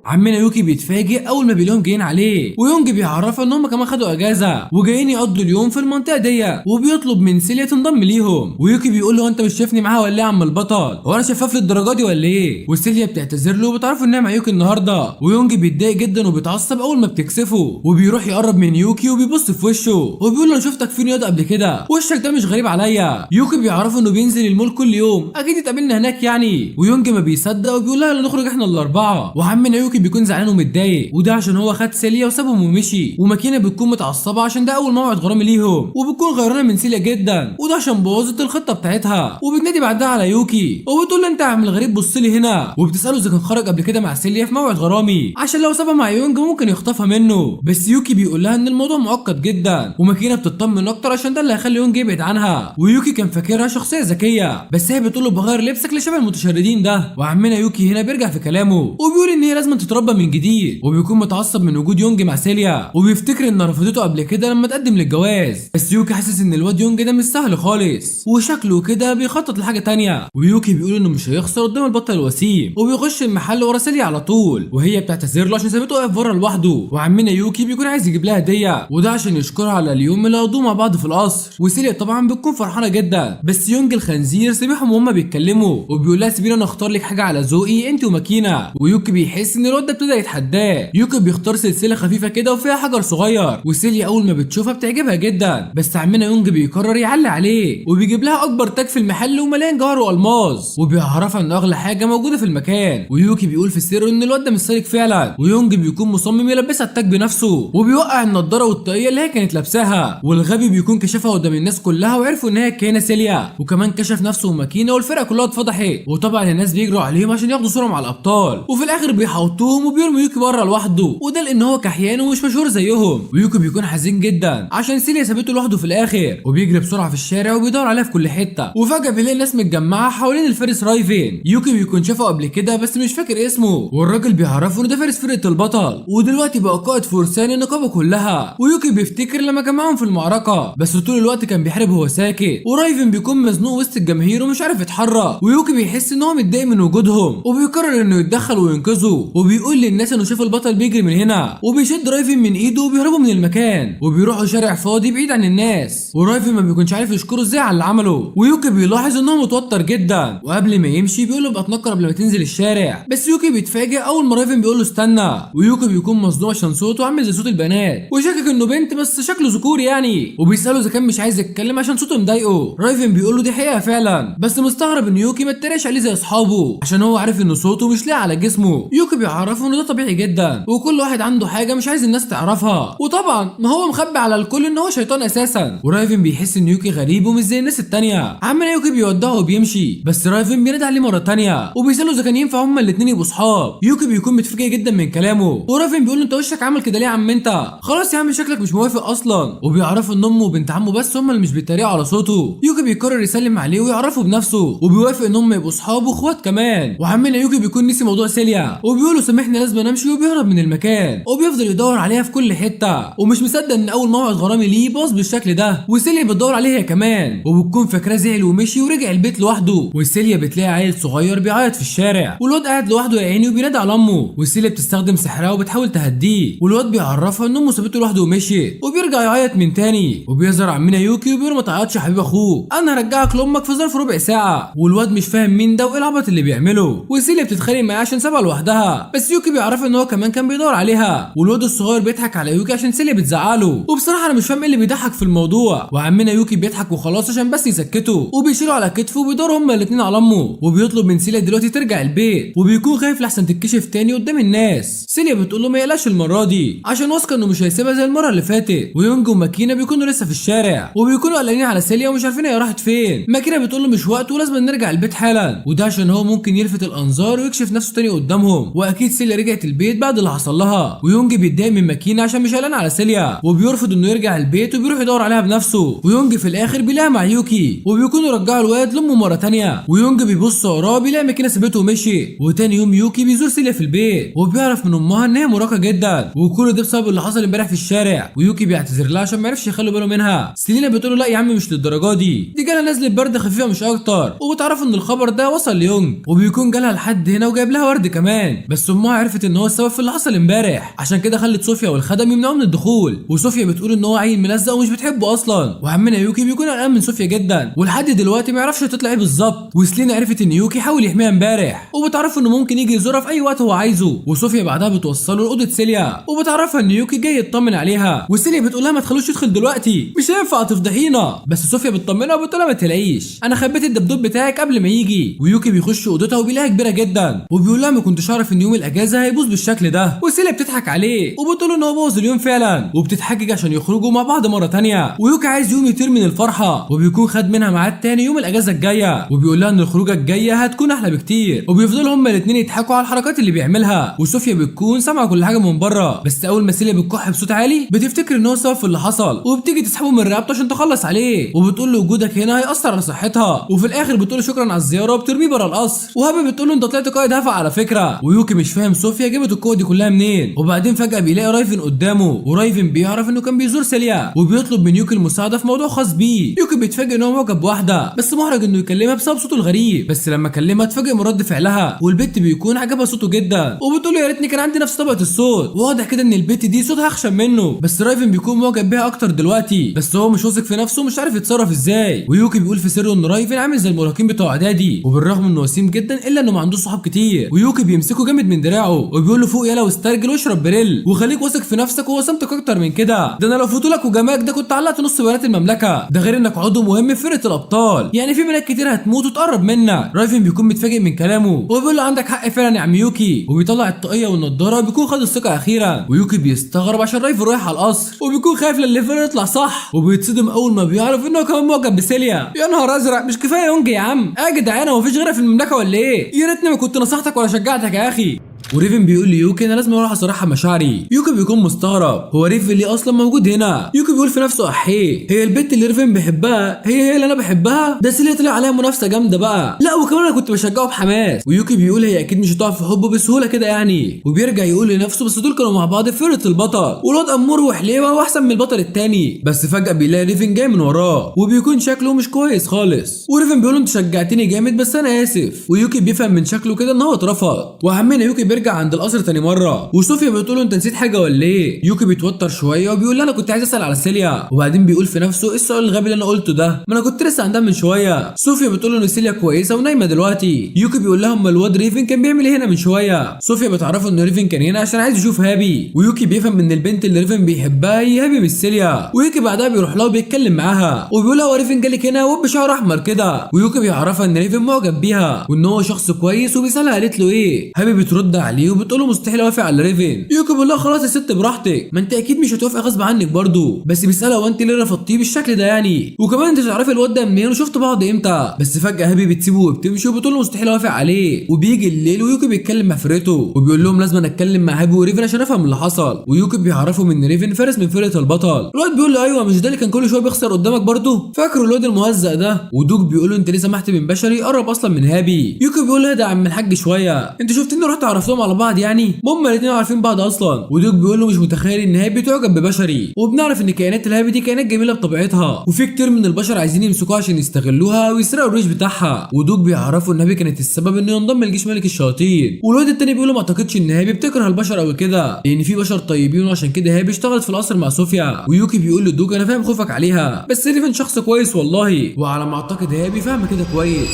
Speaker 1: عمنا يوكي بيتفاجئ اول ما بيلاقيهم جايين عليه، ويونج بيعرفها ان هم كمان خدوا اجازه وجايين يقضوا اليوم في المنطقه دي، وبيطلب من سيليا تنضم ليهم، ويوكي بيقول له انت مش شايفني معاها ولا ايه يا عم البطل؟ هو انا شفاف للدرجه دي ولا ايه؟ وسيليا بتعتذر له وبتعرفوا انها مع يوكي النهارده، ويونج بيتضايق جدا وبيتعصب اول ما بتكسفه، وبيروح يقرب من يوكي وبيبص في وشه وبيقول له انا شفتك فين ياض قبل كده، وشك ده مش غريب عليا. يوكي بيعرفوا انه بينزل المول كل يوم، اكيد اتقابلنا هناك يعني، ويونج ما بيصدق وبيقول لها يلا نخرج احنا الاربعه، وعمنا يوكي بيكون زعلان ومتضايق، وده عشان هو خد سيليا وسابهم ومشي، وماكينه بتكون متعصبه عشان ده اول موعد غرامي ليهم، وبتكون غيرانه من سيليا جدا، وده عشان بوظت الخطه بتاعتها، وبتنادي بعدها على يوكي وبتقول له انت يا عم الغريب بص لي هنا، وبتساله اذا كان خرج قبل كده مع سيليا في موعد غرامي عشان لو سابها مع يونج ممكن يخطفها منه، بس يوكي بيقول لها ان الموضوع معقد جدا، وماكينه بتطمن اكتر عشان ده اللي هيخلي يونج يبعد عنها، ويوكي كان فاكرها شخصيه ذكيه، بس هي بتقول له بغير لبسك لشبه المتشردين ده، وعمنا يوكي هنا بيرجع في كلامه وبيقول ان هي لازم تتربى من جديد، وبيكون متعصب من وجود يونج مع سيليا، وبيفتكر ان رفضته قبل كده لما تقدم للجواز، بس يوكي حاسس ان الواد يونج ده مش سهل خالص، وشكله كده بيخطط لحاجه تانية، ويوكي بيقول انه مش هيخسر قدام البطل الوسيم، وبيخش المحل ورا سيليا على طول، وهي بتعتذر له عشان سابته واقف بره لوحده، وعمنا يوكي بيكون عايز يجيب لها هديه، وده عشان يشكرها على اليوم اللي قضوه مع بعض في القصر، وسيليا طبعا بتكون فرحانه جدا، بس يونج الخنزير سامعهم وهم بيتكلموا، وبيقول لها سيبيني انا اختار لك حاجه على ذوقي انت وماكينه، ويوكي بيحس ان الواد ده ابتدى يتحداه، يوكي بيختار سلسله خفيفه كده وفيها حجر صغير، وسيليا اول ما بتشوفها بتعجبها جدا، بس عمنا يونج بيقرر يعلي عليه، وبيجيب لها اكبر تاج في المحل ومليان جوهر والماظ، وبيعرفها ان اغلى حاجه موجوده في المكان، ويوكي بيقول في السر ان الواد ده مش سالك فعلا، ويونج بيكون مصمم يلبسها التاج بنفسه، وبيوقع النضاره والطاقيه اللي هي كانت لابساها، والغبي بيكون كشفها قدام الناس كلها وعرفوا ان هي كانت سيليا، وكمان كشف نفسه وماكينه والفرقه كلها اتفضحت، وطبعا الناس بيجروا عليهم عشان ياخدوا صوره مع الابطال، وفي الاخر بيحوطوهم وبيرموا يوكي بره لوحده، وده لان هو كحيان ومش مشهور زيهم، ويوكي بيكون حزين جدا عشان سيليا سابته لوحده في الاخر، وبيجري بسرعه في الشارع وبيدور عليها في كل حته، وفجاه بيلاقي الناس متجمعه حوالين الفارس رايفن، يوكي بيكون شافه قبل كده بس مش فاكر اسمه، والراجل بيعرفه ان ده فارس فرقه البطل، ودلوقتي بقى قائد فرسان النقابه كلها، ويوكي بيفتكر لما جمعهم في المعركه، بس طول الوقت كان بيحارب وهو ساكت، ورايفن بيكون مزنوق وسط الجماهير ومش عارف يتحرك، ويوكي بيحس ان هو متضايق من وجودهم، وبيقرر انه يتدخل وينقذه، وبيقول للناس انه شاف البطل بيجري من هنا، وبيشد رايفن من ايده وبيهربوا من المكان، وبيروحوا شارع فاضي بعيد عن الناس، ورايفن ما بيكونش عارف يشكره ازاي على اللي عمله، ويوكي بيلاحظ ان هو متوتر جدا، وقبل ما يمشي بيقول له ابقى اتنكر قبل ما تنزل الشارع، بس يوكي بيتفاجئ اول ما رايفن بيقول له استنى، ويوكي بيكون مصدوم عشان صوته عامل زي صوت البنات، وشاكك انه بنت بس شكله ذكوري يعني، وبيساله اذا كان مش عايز يتكلم عشان صوته مضايقه، رايفن بيقول له دي حقيقه فعلا، بس مستغرب ان يوكي ما اتريقش عليه زي اصحابه عشان هو عارف ان صوته مش لاقي على جسمه، يوكي بيعرفه انه ده طبيعي جدا، وكل واحد عنده حاجه مش عايز الناس تعرفها، وطبعا ما هو مخبي على الكل ان هو شيطان اساسا، ورايفن بيحس ان يوكي غريب ومش زي الناس التانيه، عمنا يوكي بيودعه وبيمشي، بس رايفن بينادي عليه مره تانيه وبيساله اذا كان ينفع هما الاثنين يبقوا صحاب، يوكي بيكون متفاجئ جدا من كلامه، ورايفن بيقول له انت وشك عامل كده ليه يا عم انت؟ خلاص يا عم شكلك مش موافق اصلا، وبيعرفوا ان امه وبنت عمه بس هما اللي مش بيتريقوا على صوته، يوكي بيقرر يسلم عليه ويعرفه بنفسه، وبيوافق ان هم يبقوا صحاب واخوات كمان، وعمنا يوكي بيكون نسي موضوع سيليا، وبيقول له سامحني لازم نمشي، وبيهرب من المكان، وبيفضل يدور عليها في كل حته، ومش مصدق ان اول موعد غرامي ليه باظ بالشكل ده، وسيليا بتدور عليه هي كمان، وبتكون فاكراه زعل ومشي ورجع البيت لوحده، وسيليا بتلاقي عيل صغير بيعيط في الشارع، والواد قاعد لوحده يا عيني وبينادي على امه، وسيليا بتستخدم سحرها وبتحاول تهديه، والواد بيعرفها ان امه سابته لوحده ومشي، وبيرجع يعيط من تاني، وبيظهر عمنا يوكي وبيقول ما تعيطش يا حبيب اخوك، انا هرجعك لامك في ظرف ربع ساعه، والواد مش فاهم مين ده وايه العبط اللي بيعمله، وسيليا بتتخانق معاه عشان سابها لوحدها، بس يوكي بيعرف ان هو كمان كان بيدور عليها، والواد الصغير بيضحك على يوكي عشان سيليا بتزعله. وبصراحه انا مش فاهم ايه اللي بيضحك في الموضوع، وعمنا يوكي بيضحك وخلاص عشان بس يسكته، وبيشيلوا على كتفه وبيدوروا هما الاثنين على امه، وبيطلب من سيليا دلوقتي ترجع البيت، وبيكون خايف لحسن تتكشف تاني قدام الناس. سيليا بتقول له ما يقلقش المره دي عشان واثقه انه مش هيسيبها زي المره اللي فاتت. ويونج وماكينا بيكونوا لسه في الشارع وبيكونوا قلقانين على سيليا ومش عارفين هي راحت فين. ماكينا بتقول له مش وقت ولازم نرجع البيت حالا، وده عشان هو ممكن يلفت الانظار ويكشف نفسه تاني قدامهم. واكيد سيليا رجعت البيت بعد اللي حصل لها، ويونج بيتضايق من ماكينا عشان مش قلقان على سيليا، وبيرفض انه يرجع البيت وبيروح يدور عليها بنفسه. ويونج في الاخر بيلاقيها مع يوكي، وبيكونوا رجعوا الواد لامه مره تانيه. ويونج بيبص وراه بيلاقي ماكينا سابته ومشي. وتاني يوم يوكي بيزور سيليا في البيت، وبيعرف من امها ان هي مراهقه جدا، وكل ده بسبب اللي حصل امبارح في الشارع. ويوكي بيعتذر لها عشان ما عرفش يخلوا باله منها. سيلينا بتقول له لا يا عم مش للدرجه دي جالها نزله برد خفيفه مش اكتر، وبتعرف ان الخبر ده وصل ليونج، وبيكون جالها لحد هنا وجايب لها ورد كمان. بس امها عرفت ان هو السبب في اللي حصل امبارح، عشان كده خلت صوفيا والخدم يمنعوه من الدخول. وصوفيا بتقول ان هو عيل ملزق ومش بتحبه اصلا. وعمنا يوكي بيكون قلقان من صوفيا جدا، ولحد دلوقتي ما يعرفش تطلع ايه بالظبط. وسلينا عرفت ان يوكي حاول يحميها امبارح، وبتعرف انه ممكن يجي يزورها في اي وقت هو عايزه. وصوفيا بعدها بتوصله لاوضه سيليا، وبتعرفها ان يوكي جاي يطمن عليها. وسيليا بتقول لها ما تخلوش يدخل دلوقتي مش هينفع تفضحينا. بس صوفيا بتطمنها وبتقول لها ما تقلقيش انا خبيت الدبدوب بتاعك قبل ما يجي. ويوكي بيخش اوضتها وبيلاقيها كبيره جدا، وبيقول لها ما كنتش اعرف ان يوم الاجازه هيبوظ بالشكل ده. وسيليا بتضحك عليه وبتقول له ان هو بوظ اليوم فعلا، وبتتحجج عشان يخرجوا مع بعض مره تانيه. ويوكي عايز يوم يطير من الفرحه، وبيكون خد منها ميعاد تاني يوم الاجازه الجايه، وبيقول لها ان الخروجه الجايه هتكون احلى بكتير. وبيفضلوا هما الاثنين يضحكوا على الحركات اللي بيعملها. وصوفيا بتكون سامعه كل حاجه من بره، بس اول ما سيليا بتكح بصوت عالي بتفتكر ان هو السبب في اللي حصل، وبتيجي تسحبه من رقبته عشان تخلص عليه، وبتقول له وجودك هنا هيأثر على صحتها. وفي الاخر بتقول له شكرا على الزياره وبترميه بره القصر. وهابي بتقول له انت طلعت قائد هفا على فكره. ويوكي مش فاهم صوفيا جابت القوه دي كلها منين. وبعدين فجاه بيلاقي رايفن قدامه، ورايفن بيعرف انه كان بيزور سيليا، وبيطلب من يوكي المساعده في موضوع خاص بيه. يوكي بيتفاجئ ان هو معجب بواحده، بس محرج انه يكلمها بسبب صوته الغريب. بس لما كلمها اتفاجئ من رد فعلها، والبت بيكون عجبها صوته جدا، وبتقول له يا ريتني كان عندي نفس طبقه الصوت. واضح كده ان البت دي صوتها اخشن منه، بس رايفن بيكون معجب بيها اكتر دلوقتي، بس هو مش واثق في نفسه ومش عارف يتصرف ازاي. ويوكي بيقول في سره ان رايفن عامل زي المراهقين بتوع اعدادي، وبالرغم انه وسيم جدا الا انه ما عندوش صحاب كتير. ويوكي بيمسكه جامد من دراعه وبيقول له فوق يلا واسترجل واشرب بريل، وخليك واثق في نفسك ووسمتك اكتر من كده. ده انا لو فوتولك وجماك ده كنت علقت نص بنات المملكه، ده غير انك عضو مهم في فرقه الابطال، يعني في بنات كتير هتموت وتقرب منك. رايفن بيكون متفاجئ من كلامه وبيقول له عندك حق فعلا يا عم يوكي، وبيطلع الطاقيه والنضاره وبيكون خد الثقه اخيرا. ويوكي بيستغرب عشان رايفن رايح على القصر، وبيكون خايف للليفر يطلع صح، وبيتصدم اول ما بيعرف انه كمان معجب بسيليا. يا نهار ازرق مش كفايه يونج يا عم؟ يا جدعان هو مفيش غيرها في المملكه ولا ايه؟ يا ريتني ما كنت نصحتك ولا شجعتك يا اخي. وريفن بيقول ليوكي انا لازم اروح اصارحها مشاعري. يوكي بيكون مستغرب هو ريفن ليه اصلا موجود هنا. يوكي بيقول في نفسه احيه هي البت اللي ريفن بيحبها هي اللي انا بحبها؟ ده سيليا طلع عليها منافسه جامده بقى، لا وكمان انا كنت بشجعه بحماس. ويوكي بيقول هي اكيد مش هتقع في حبه بسهوله كده يعني، وبيرجع يقول لنفسه بس دول كانوا مع بعض في فرقه البطل، والواد امور وحليوه واحسن من البطل التاني. بس فجاه بيلاقي ريفن جاي من وراه وبيكون شكله مش كويس خالص. وريفن بيقول له انت شجعتني جامد بس انا اسف. ويوكي بيفهم من شكله كده ان هو اترفض. وعمنا يوكي بيرجع عند القصر تاني مره، وصوفيا بتقول له انت نسيت حاجه ولا ايه؟ يوكي بيتوتر شويه وبيقول لها انا كنت عايز اسال على سيليا. وبعدين بيقول في نفسه ايه السؤال الغبي اللي انا قلته ده؟ ما انا كنت لسه عندها من شويه. صوفيا بتقول له ان سيليا كويسه ونايمه دلوقتي. يوكي بيقول لها اما الواد ريفن كان بيعمل ايه هنا من شويه؟ صوفيا بتعرفه ان ريفن كان هنا عشان عايز يشوف هابي. ويوكي بيفهم ان البنت اللي ريفن بيحبها هي هابي مش سيليا. ويوكي بعدها بيروح لها وبيتكلم معاها وبيقول لها هو ريفن جالك هنا وبشعر احمر كده. ويوكي بيعرفها ان ريفن معجب بيها وان هو شخص كويس، وبيسالها قالت له ايه. هابي بترد عليه وبتقول له مستحيل اوافق على ريفن. يوكي بيقول لها خلاص يا ست براحتك، ما انت اكيد مش هتوافق غصب عنك برضه، بس بيسالها هو انت ليه رفضتيه بالشكل ده يعني؟ وكمان انت تعرفي الواد ده منين وشفتوا بعض امتى؟ بس فجاه هابي بتسيبه وبتمشي وبتقول له مستحيل اوافق عليه. وبيجي الليل ويوكي بيتكلم مع فرقته وبيقول لهم لازم اتكلم مع هابي وريفن عشان افهم اللي حصل. ويوكي بيعرفهم ان ريفن فارس من فرقه البطل. الواد بيقول له ايوه مش ده اللي كان كل شويه بيخسر قدامك برضه؟ فاكره الواد المهزأ ده؟ ودوك بيقول له انت ليه سمحت من بشري يقرب اصلا من هابي؟ يوكي بيقول له ده يا عم الحاج شويه، انت شفتني رحت عرفتهم على بعض يعني؟ هما الاثنين عارفين بعض اصلا. ودوك بيقول له مش متخيل ان هابي تعجب ببشري، وبنعرف ان كائنات الهابي دي كائنات جميله بطبيعتها، وفي كتير من البشر عايزين يمسكوها عشان يستغلوها ويسرقوا الريش بتاعها. ودوك بيعرفوا ان هابي كانت السبب انه ينضم لجيش ملك الشياطين. والواد التاني بيقول له ما اعتقدش ان هابي بتكره البشر قوي كده، لان في بشر طيبين وعشان كده هابي اشتغلت في القصر مع صوفيا. ويوكي بيقول لدوك انا فاهم خوفك عليها، بس ريفن شخص كويس والله، وعلى ما اعتقد هابي فاهمه كده كويس.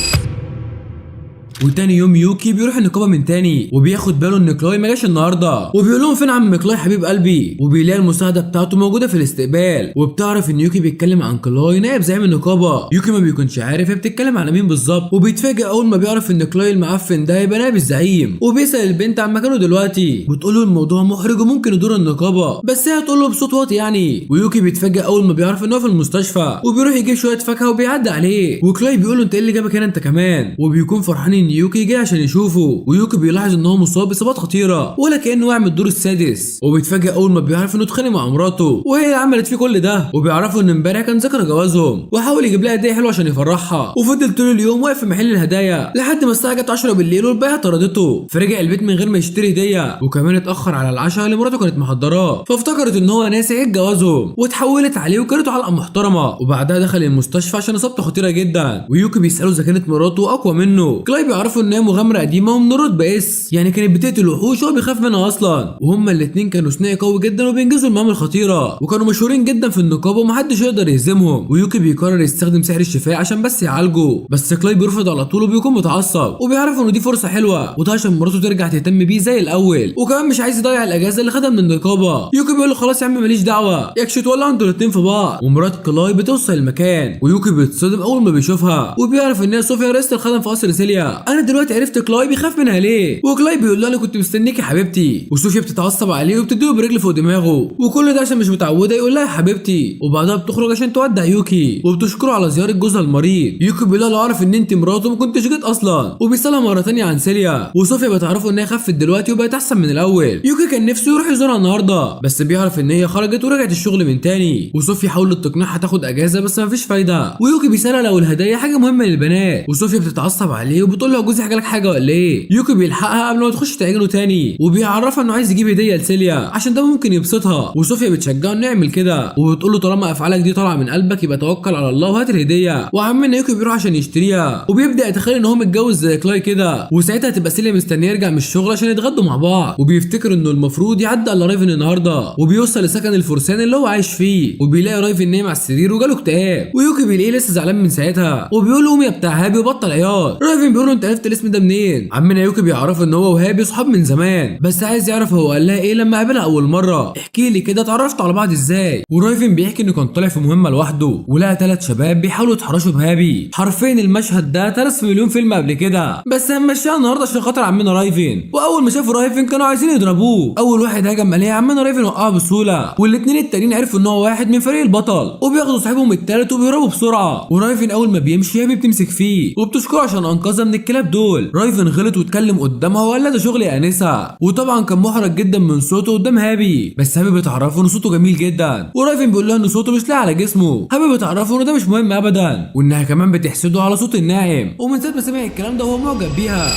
Speaker 1: وتاني يوم يوكي بيروح النقابه من تاني وبياخد باله ان كلاي ما جاش النهارده وبيقول لهم فين عم كلاي حبيب قلبي وبيلاقي المساعده بتاعته موجوده في الاستقبال وبتعرف ان يوكي بيتكلم عن كلاي نائب زعيم النقابه. يوكي ما بيكونش عارف هي بتتكلم على مين بالظبط وبيتفاجئ اول ما بيعرف ان كلاي المعفن ده يبقى نائب الزعيم وبيسال البنت عن مكانه دلوقتي وتقول له الموضوع محرج وممكن يدور النقابه بس هي هتقول له بصوت واطي يعني. ويوكي بيتفاجئ اول ما بيعرف ان هو في المستشفى وبيروح يجيب شويه فاكهه وبيعدي عليه وكلاي بيقول له انت ايه اللي جابك هنا انت كمان وبيكون فرحان ان يوكي جاي عشان يشوفه. ويوكي بيلاحظ ان هو مصاب باصابات خطيره ولا كانه واقع من الدور السادس وبيتفاجئ اول ما بيعرف انه اتخانق مع مراته وهي اللي عملت فيه كل ده وبيعرفوا ان امبارح كان ذكرى جوازهم وحاول يجيب لها هديه حلوه عشان يفرحها وفضل طول اليوم واقف في محل الهدايا لحد ما الساعه جت 10 بالليل والبيعه طردته فرجع البيت من غير ما يشتري هديه وكمان اتاخر على العشاء اللي مراته كانت محضراه فافتكرت ان هو ناسي عيد جوازهم واتحولت عليه وكانته علقه محترمه وبعدها دخل المستشفى عشان اصابته خطيره جدا. ويوكي بيساله اذا كانت مراته اقوى منه. كلاي بيعرفوا ان هي مغامره قديمه ومن رتبه اس يعني كانت بتقتل وحوش وهو بيخاف منها اصلا وهما الاثنين كانوا ثنائي قوي جدا وبينجزوا المهام الخطيره وكانوا مشهورين جدا في النقابه ومحدش يقدر يهزمهم. ويوكي بيقرر يستخدم سحر الشفاء عشان بس يعالجه بس كلاي بيرفض على طول وبيكون متعصب وبيعرف انه دي فرصه حلوه وده عشان مراته ترجع تهتم بيه زي الاول وكمان مش عايز يضيع الاجازه اللي خدها من النقابه. يوكي بيقول له خلاص يا عم ماليش دعوه يكشف تولعوا انتوا الاثنين في بعض ومرات كلاي بتوصل المكان ويوكي بيتصدم اول ما بيشوفها وبيعرف ان هي صوفيا رئيسه الخدم في قصر سيليا. انا دلوقتي عرفت كلاي بيخاف منها ليه وكلاي بيقول لها انا كنت مستنيكي يا حبيبتي وصوفيا بتتعصب عليه وبتديله برجل فوق دماغه وكل ده عشان مش متعوده يقول لها يا حبيبتي وبعدها بتخرج عشان تودع يوكي وبتشكره على زياره جوزها المريض. يوكي بيقول لها لو اعرف ان انت مراته ما كنتش جيت اصلا وبيسالها مره ثانيه عن سيليا وصوفيا بتعرفوا ان هي خفت دلوقتي وبقت احسن من الاول. يوكي كان نفسه يروح يزورها النهارده بس بيعرف ان هي خرجت ورجعت الشغل من تاني وصوفيا حاولت تقنعها تاخد اجازه بس مفيش فايده. ويوكي بيسالها لو الهدايا حاجه مهمه للبنات وصوفيا بتتعصب عليه وبتقول له جوزي حكى لك حاجه ولا ايه. يوكي بيلحقها قبل ما تخش تعجنه تاني وبيعرفها انه عايز يجيب هديه لسيليا عشان ده ممكن يبسطها وصوفيا بتشجعه انه يعمل كده وبتقول له طالما افعالك دي طالعه من قلبك يبقى توكل على الله وهات الهديه. وعمنا يوكي بيروح عشان يشتريها وبيبدا يتخيل ان هو متجوز زي كلاي كده وساعتها تبقى سيليا مستنيه يرجع من الشغل عشان يتغدوا مع بعض وبيفتكر انه المفروض يعدي على رايفن النهارده وبيوصل لسكن الفرسان اللي هو عايش فيه وبيلاقي رايفن نايم على السرير وجاله اكتئاب ويوكي بيلاقيه لسه زعلان من ساعتها وبيقول له قوم يا بتاع هابي وبطل عياط. رايفن بيقول له انت عرفت الاسم ده منين؟ عمنا يوكي بيعرف ان هو وهابي صحاب من زمان بس عايز يعرف هو قال لها ايه لما قابلها اول مره احكي لي كده اتعرفتوا على بعض ازاي. ورايفن بيحكي انه كان طالع في مهمه لوحده ولقى 3 شباب بيحاولوا يتحرشوا بهابي حرفيا المشهد ده اترس في مليون فيلم قبل كده بس هنمشيها النهارده عشان خاطر عمنا رايفن. واول ما شافوا رايفن كانوا عايزين يضربوه اول واحد هجم عليه عمنا رايفن وقعه بسهوله والاثنين التانيين عرفوا ان هو واحد من فريق البطل وبياخدوا صاحبهم التالت وبيهربوا بسرعه. ورايفن اول ما بيمشي هابي بتمسك فيه وبتشكره عشان انقذها من الكلاب دول. رايفن غلط واتكلم قدامها وقال لها ده شغل يا انسه وطبعا كان محرج جدا من صوته قدام هابي بس هابي بتعرفه ان صوته جميل جدا ورايفن بيقول لها ان صوته مش لاقي على جسمه. هابي بتعرفه ان ده مش مهم ابدا وانها كمان بتحسده على صوت الناعم ومن ساعه ما سمع الكلام ده هو معجب بيها.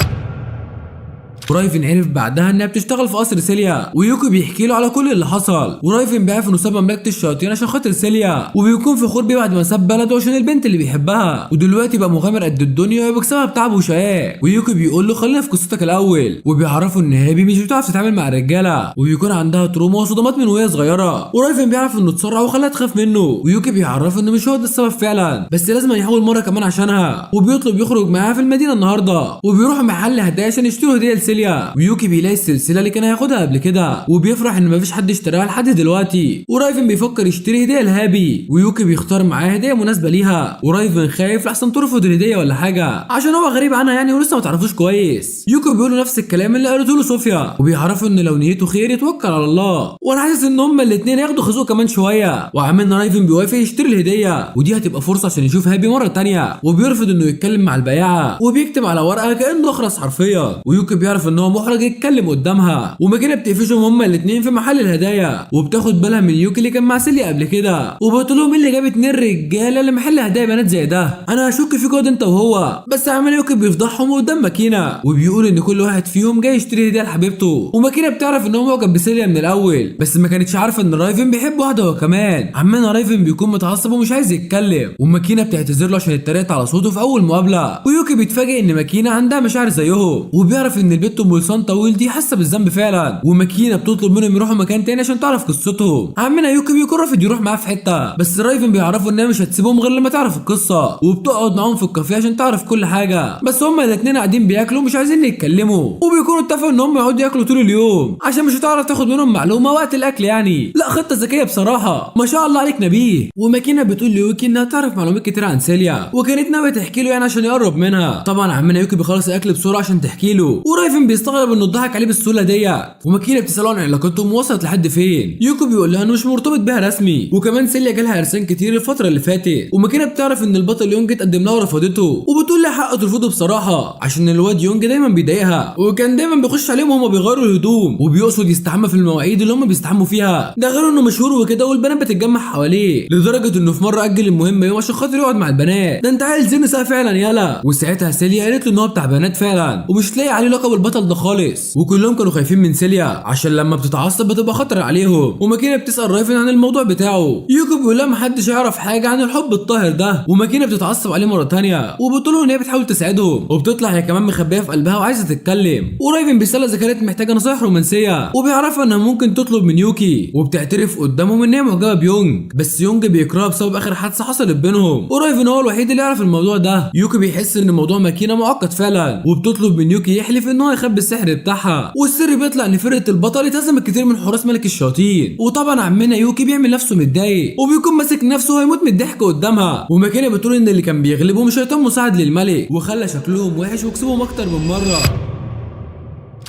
Speaker 1: ورايفن عرف بعدها انها بتشتغل في قصر سيليا ويوكي بيحكي له على كل اللي حصل ورايفن بيعرف انه ساب مملكه الشياطين عشان خاطر سيليا وبيكون فخور بيه بعد ما ساب بلده عشان البنت اللي بيحبها ودلوقتي بقى مغامر قد الدنيا وبيكسبها بتعب وشقاء. ويوكي بيقول له خلينا في قصتك الاول وبيعرفوا ان هابي مش بتعرف تتعامل مع الرجاله وبيكون عندها تروما وصدمات من وهي صغيره ورايفن بيعرف انه اتسرع وخلاها تخاف منه ويوكي بيعرفه انه مش هو ده السبب فعلا بس لازم يحاول مره كمان عشانها وبيطلب يخرج معاها في المدينه النهارده وبيروحوا محل هدايا عشان يشتروا هديه لسيليا. ويوكي بيلاقي السلسله اللي كان هياخدها قبل كده وبيفرح ان مفيش حد اشتراها لحد دلوقتي ورايفن بيفكر يشتري هديه لهابي ويوكي بيختار معاه هديه مناسبه ليها ورايفن خايف لحسن ترفض الهديه ولا حاجه عشان هو غريب عنها يعني ولسه ما تعرفوش كويس. يوكي بيقول له نفس الكلام اللي قالته له صوفيا وبيعرفوا ان لو نيته خير يتوكل على الله وانا حاسس ان هما الاثنين ياخدوا خازوق كمان شويه. وعملنا رايفن بيوافق يشتري الهديه ودي هتبقى فرصه عشان يشوف هابي مره ثانيه وبيرفض انه يتكلم مع البياعه وبيكتب على ورقه كانه اخرس حرفيا. ويوكي بيعرف ان هو محرج يتكلم قدامها وماكينه بتقفشهم هما الاثنين في محل الهدايا وبتاخد بالها من يوكي اللي كان مع سيليا قبل كده وبتقول لهم اللي جاب 2 رجاله لمحل هدايا بنات زي ده انا هشك فيكوا انت وهو بس عمال يوكي بيفضحهم قدام ماكينه وبيقول ان كل واحد فيهم جاي يشتري هديه لحبيبته وماكينه بتعرف ان هو معجب بسيليا من الاول بس ما كانتش عارفه ان رايفن بيحب واحده هو كمان. عمنا رايفن بيكون متعصب ومش عايز يتكلم وماكينه بتعتذر له عشان اتريقت على صوته في اول مقابله ويوكي بيتفاجئ ان ماكينه عندها مشاعر زيهم وبيعرف ان البت ام لسان طويل دي حاسه بالذنب فعلا، وماكينه بتطلب منهم يروحوا مكان تاني عشان تعرف قصتهم. عمنا يوكي بيكون رافض يروح معاه في حته، بس رايفن بيعرفوا انها مش هتسيبهم غير لما تعرف القصه، وبتقعد معاهم في الكافيه عشان تعرف كل حاجه. بس هما الاثنين قاعدين بياكلوا مش عايزين يتكلموا، وبيكونوا اتفقوا ان هم يقعدوا ياكلوا طول اليوم عشان مش هتعرف تاخد منهم معلومه وقت الاكل يعني. لا خطه ذكيه بصراحه، ما شاء الله عليك نبيه. وماكينه بتقول ليوكي انها تعرف معلومات كتير عن سيليا، وكانت ناويه تحكي له يعني عشان يقرب منها. طبعا عمنا يوكي بيخلص الاكل بسرعه عشان تحكي له، ورايفن بيستغرب انه اتضحك عليه بالسهوله ديت. وماكينه بتساله عن علاقتهم وصلت لحد فين. يوكي بيقول لها انه مش مرتبط بيها رسمي، وكمان سيليا جالها ارسال كتير الفتره اللي فاتت. وماكينه بتعرف ان البطل يونج اتقدم لها ورفضته، وبتقول لها حق ترفضه بصراحه عشان الواد يونج دايما بيضايقها، وكان دايما بيخش عليهم وهما بيغيروا الهدوم، وبيقصد يستحمى في المواعيد اللي هما بيستحموا فيها. ده غير انه مشهور وكده، والبنات بتتجمع حواليه لدرجه انه في مره اجل المهمه يوم عشان خاطر يقعد مع البنات. ده انت عيل زين ساعه فعلا يالا. وساعتها سيليا قالت له ان هو بتاع بنات فعلا، ومش لاقي عليه لقب البطل ده خالص. وكلهم كانوا خايفين من سيليا عشان لما بتتعصب بتبقى خطر عليهم. وماكينه بتسال رايفن عن الموضوع بتاعه. يوكي بيقول لها محدش يعرف حاجه عن الحب الطاهر ده. وماكينه بتتعصب عليه مره ثانيه، وبتقول له ان هي بتحاول تساعدهم، وبتطلع هي كمان مخبيه في قلبها وعايزه تتكلم. ورايفن بيسالها اذا كانت محتاجه نصايح رومانسيه، وبيعرفها انها ممكن تطلب من يوكي، وبتعترف قدامهم ان هي معجبه بيونج، بس يونج بيكرهها بسبب اخر حادثه حصلت بينهم. ورايفن هو الوحيد اللي يعرف الموضوع ده. يوكي بيحس ان موضوع ماكينه معقد فعلا، وبتطلب من يوكي يحلف ان هو يخبي السحر بتاعها. والسر بيطلع ان فرقه البطل اتهزمت كتير من حراس ملك الشياطين. وطبعا عمنا يوكي بيعمل نفسه متضايق، وبيكون ماسك نفسه هيموت من الضحك قدامها. وماكينه بتقول ان اللي كان بيغلبهم شيطان مساعد للملك، وخلى شكلهم وحش وكسبهم اكتر من مره،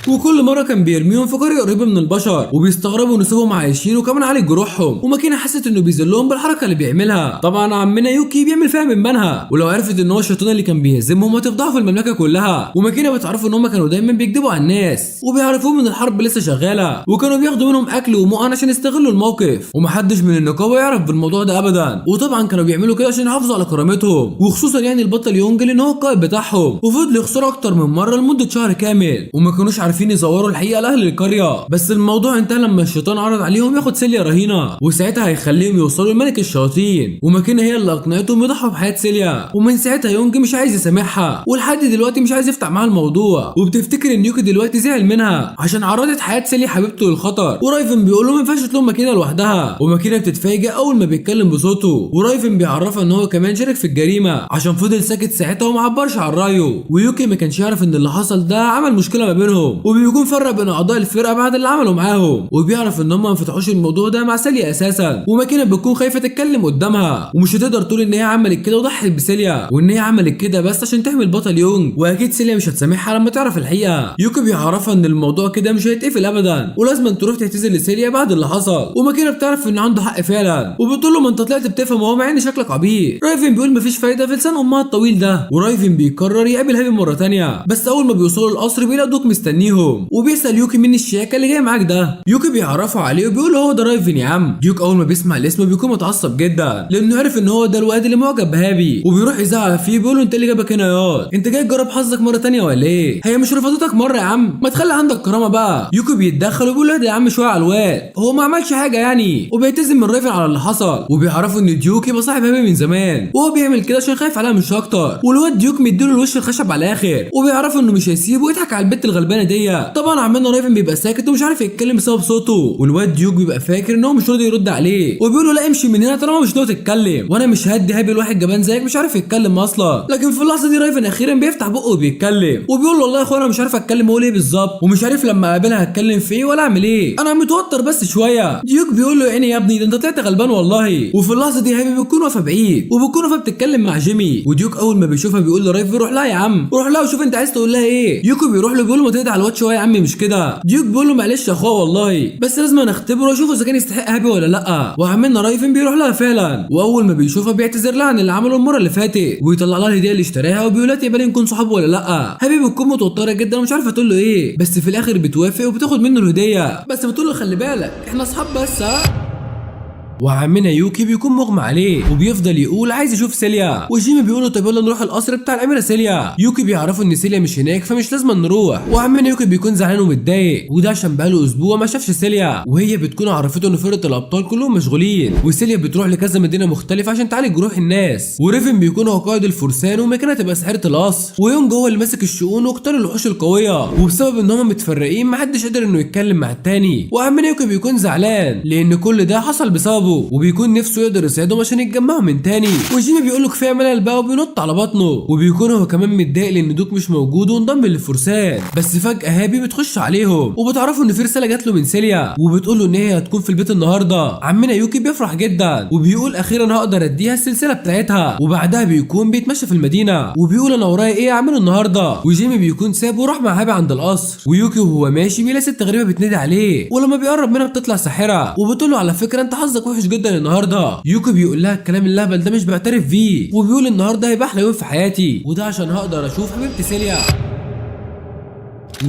Speaker 1: وكل مره كان بيرميهم في قريه قريبه من البشر، وبيستغربوا ان سيبهم عايشين وكمان عالج جروحهم. وماكينه حست انه بيذلهم بالحركه اللي بيعملها. طبعا عمنا يوكي بيعمل فيها من منها، ولو عرفت ان هو الشيطان اللي كان بيهزمهم هتفضحه في المملكه كلها. وماكينه بتعرف ان هم كانوا دايما بيكذبوا على الناس، وبيعرفوهم ان الحرب لسه شغاله، وكانوا بياخدوا منهم اكل ومؤن عشان يستغلوا الموقف، ومحدش من النقابه يعرف بالموضوع ده ابدا. وطبعا كانوا بيعملوا كده عشان يحافظوا على كرامتهم، وخصوصا يعني البطل يونج لان هو القائد بتاعهم. وفضلوا يخسروا اكتر من مره لمده شهر كامل، وما كانوش عارفين يزوروا الحقيقه لاهل القريه. بس الموضوع انتهى لما الشيطان عرض عليهم ياخد سيليا رهينه، وساعتها هيخليهم يوصلوا لملك الشياطين. وماكينه هي اللي اقنعتهم يضحوا بحياه سيليا. ومن ساعتها يونج مش عايز يسامحها، ولحد دلوقتي مش عايز يفتح معاها الموضوع، وبتفتكر ان يوكي دلوقتي زعل منها عشان عرضت حياه سيليا حبيبته للخطر. ورايفن بيقول له ما ينفعش تلوم ماكينه لوحدها. وماكينه بتتفاجئ اول ما بيتكلم بصوته، ورايفن بيعرفها ان هو كمان شارك في الجريمه عشان فضل ساكت ساعتها وما عبرش عن رايه. ويوكي ما كانش يعرف ان اللي حصل ده عمل مشكله ما بينهم، وبيكون فرق بين اعضاء الفرقه بعد اللي عملوا معاهم، وبيعرف ان هم ما فتحوش الموضوع ده مع سيليا اساسا. وماكينه بتكون خايفه تتكلم قدامها، ومش هتقدر تقول ان هي عملت كده وضحت بسيليا، وان هي عملت كده بس عشان تحمي البطل يونج، واكيد سيليا مش هتسامحها لما تعرف الحقيقه. يوكي بيعرفها ان الموضوع كده مش هيتقفل ابدا، ولازم تروح تعتذر لسيليا بعد اللي حصل. وماكينه بتعرف ان عنده حق فعلا، وبتقول له ما انت طلعت بتفهم اهو مع ان شكلك عبيط. رايفن بيقول مفيش فايده في لسان امها الطويل ده. ورايفن بيقرر يقابل هابي مره ثانيه، بس اول ما بيوصلوا القصر بيلاقوا دوك مستنيهم، وبيسال يوكي مين الشياكه اللي جاي معاك ده. يوكي بيعرفوا عليه وبيقول له هو ده رايفن يا عم. ديوك اول ما بيسمع الاسم بيكون متعصب جدا لانه عرف ان هو ده الواد اللي معجب بهابي، وبيروح يزعق فيه بيقول له انت اللي جابك هنا ياض، انت جاي تجرب حظك مره ثانيه ولا ايه؟ هي مش رفضتك مره يا عم، ما تخلي عندك كرامه بقى. يوكي بيتدخل وبيقول له اهدى يا عم شويه على الواد، هو ما عملش حاجه يعني، وبيعتذر من رايفن على اللي حصل. وبيعرفوا ان ديوك يبقى صاحب هابي من زمان، وهو بيعمل كده عشان خايف عليها مش اكتر. والواد ديوك مديله الوش الخشب على الاخر، وبيعرفوا انه مش هيسيبه ويضحك على البت الغلبانه دي. طبعا عمنا رايفن بيبقى ساكت ومش عارف يتكلم بسبب صوته، والواد ديوك بيبقى فاكر ان هو مش راضي يرد عليه، وبيقول له لا امشي من هنا طالما مش ناوي تتكلم، وانا مش هدي هابي الواحد جبان زيك مش عارف يتكلم اصلا. لكن في اللحظه دي رايفن اخيرا بيفتح بقه وبيتكلم، وبيقول له والله يا اخويا انا مش عارف اتكلم اقول ايه بالظبط، ومش عارف لما اقابلها هتكلم في ايه ولا اعمل ايه، انا متوتر بس شويه. ديوك بيقول له عيني يا ابني ده انت طلعت غلبان والله. وفي اللحظه دي هابي بتكون واقفه بعيد، وبتكون واقفه بتتكلم مع جيمي. وديوك اول ما بيشوفها بيقول لرايفن روح لها يا عم، روح لها وشوف انت عايز تقول لها ايه. يوكي بيروح له بيقول له ما تهدى على الواد شويه يا عم مش كده. ديوك بيقول له معلش يا اخويا والله بس لازم نختبره واشوف اذا كان يستحق هابي ولا لا. وعمنا رايفن بيروح لها فعلا، واول ما بيشوفها بيعتذر لها عن اللي عمله المره اللي فاتت، ويطلع لها الهديه اللي اشتراها، وبيقول لها تقبلي نكون صحاب ولا لا. هابي بتكون متوتره جدا ومش عارفه تقول له ايه، بس في الاخر بتوافق وبتاخد منه الهديه، بس بتقول له خلي بالك احنا اصحاب بس ها. وعمنا يوكي بيكون مغمى عليه وبيفضل يقول عايز يشوف سيليا، وجيمي بيقول له طب يلا نروح القصر بتاع الاميره سيليا. يوكي بيعرفوا ان سيليا مش هناك فمش لازم نروح، وعمنا يوكي بيكون زعلان ومتضايق، وده عشان بقاله اسبوع ما شافش سيليا، وهي بتكون عرفته ان فرقه الابطال كلهم مشغولين، وسيليا بتروح لكذا مدينه مختلفه عشان تعالج جروح الناس، وريفن بيكون هو قائد الفرسان ومكانها تبقى ساحره القصر، ويونج هو اللي ماسك الشؤون وقتال الوحوش القويه، وبسبب ان هم متفرقين محدش قادر انه يتكلم مع التاني، وعمنا يوكي بيكون زعلان لان كل ده حصل بسببه، وبيكون نفسه يقدر يساعدهم عشان يتجمعوا من تاني، وجيمي بيقول له كفايه ملل بقى وبينط على بطنه، وبيكون هو كمان متضايق لان دوك مش موجود وانضم للفرسان، بس فجاه هابي بتخش عليهم وبتعرفوا ان في رساله جات له من سيليا وبتقول له ان هي هتكون في البيت النهارده. عمنا يوكي بيفرح جدا وبيقول اخيرا هقدر اديها السلسله بتاعتها، وبعدها بيكون بيتمشى في المدينه وبيقول انا ورايا ايه اعمله النهارده، وجيمي بيكون سابه وراح مع هابي عند القصر، ويوكي وهو ماشي بيلاقي ست غريبه بتنادي عليه، ولما بيقرب منها بتطلع ساحره وبتقول له على فكره انت حظك وحش جدا النهارده. يوكي بيقول لها الكلام اللهبل ده مش بعترف بيه، وبيقول النهارده هيبقى احلى يوم في حياتي، وده عشان هقدر اشوف حبيبتي سيليا.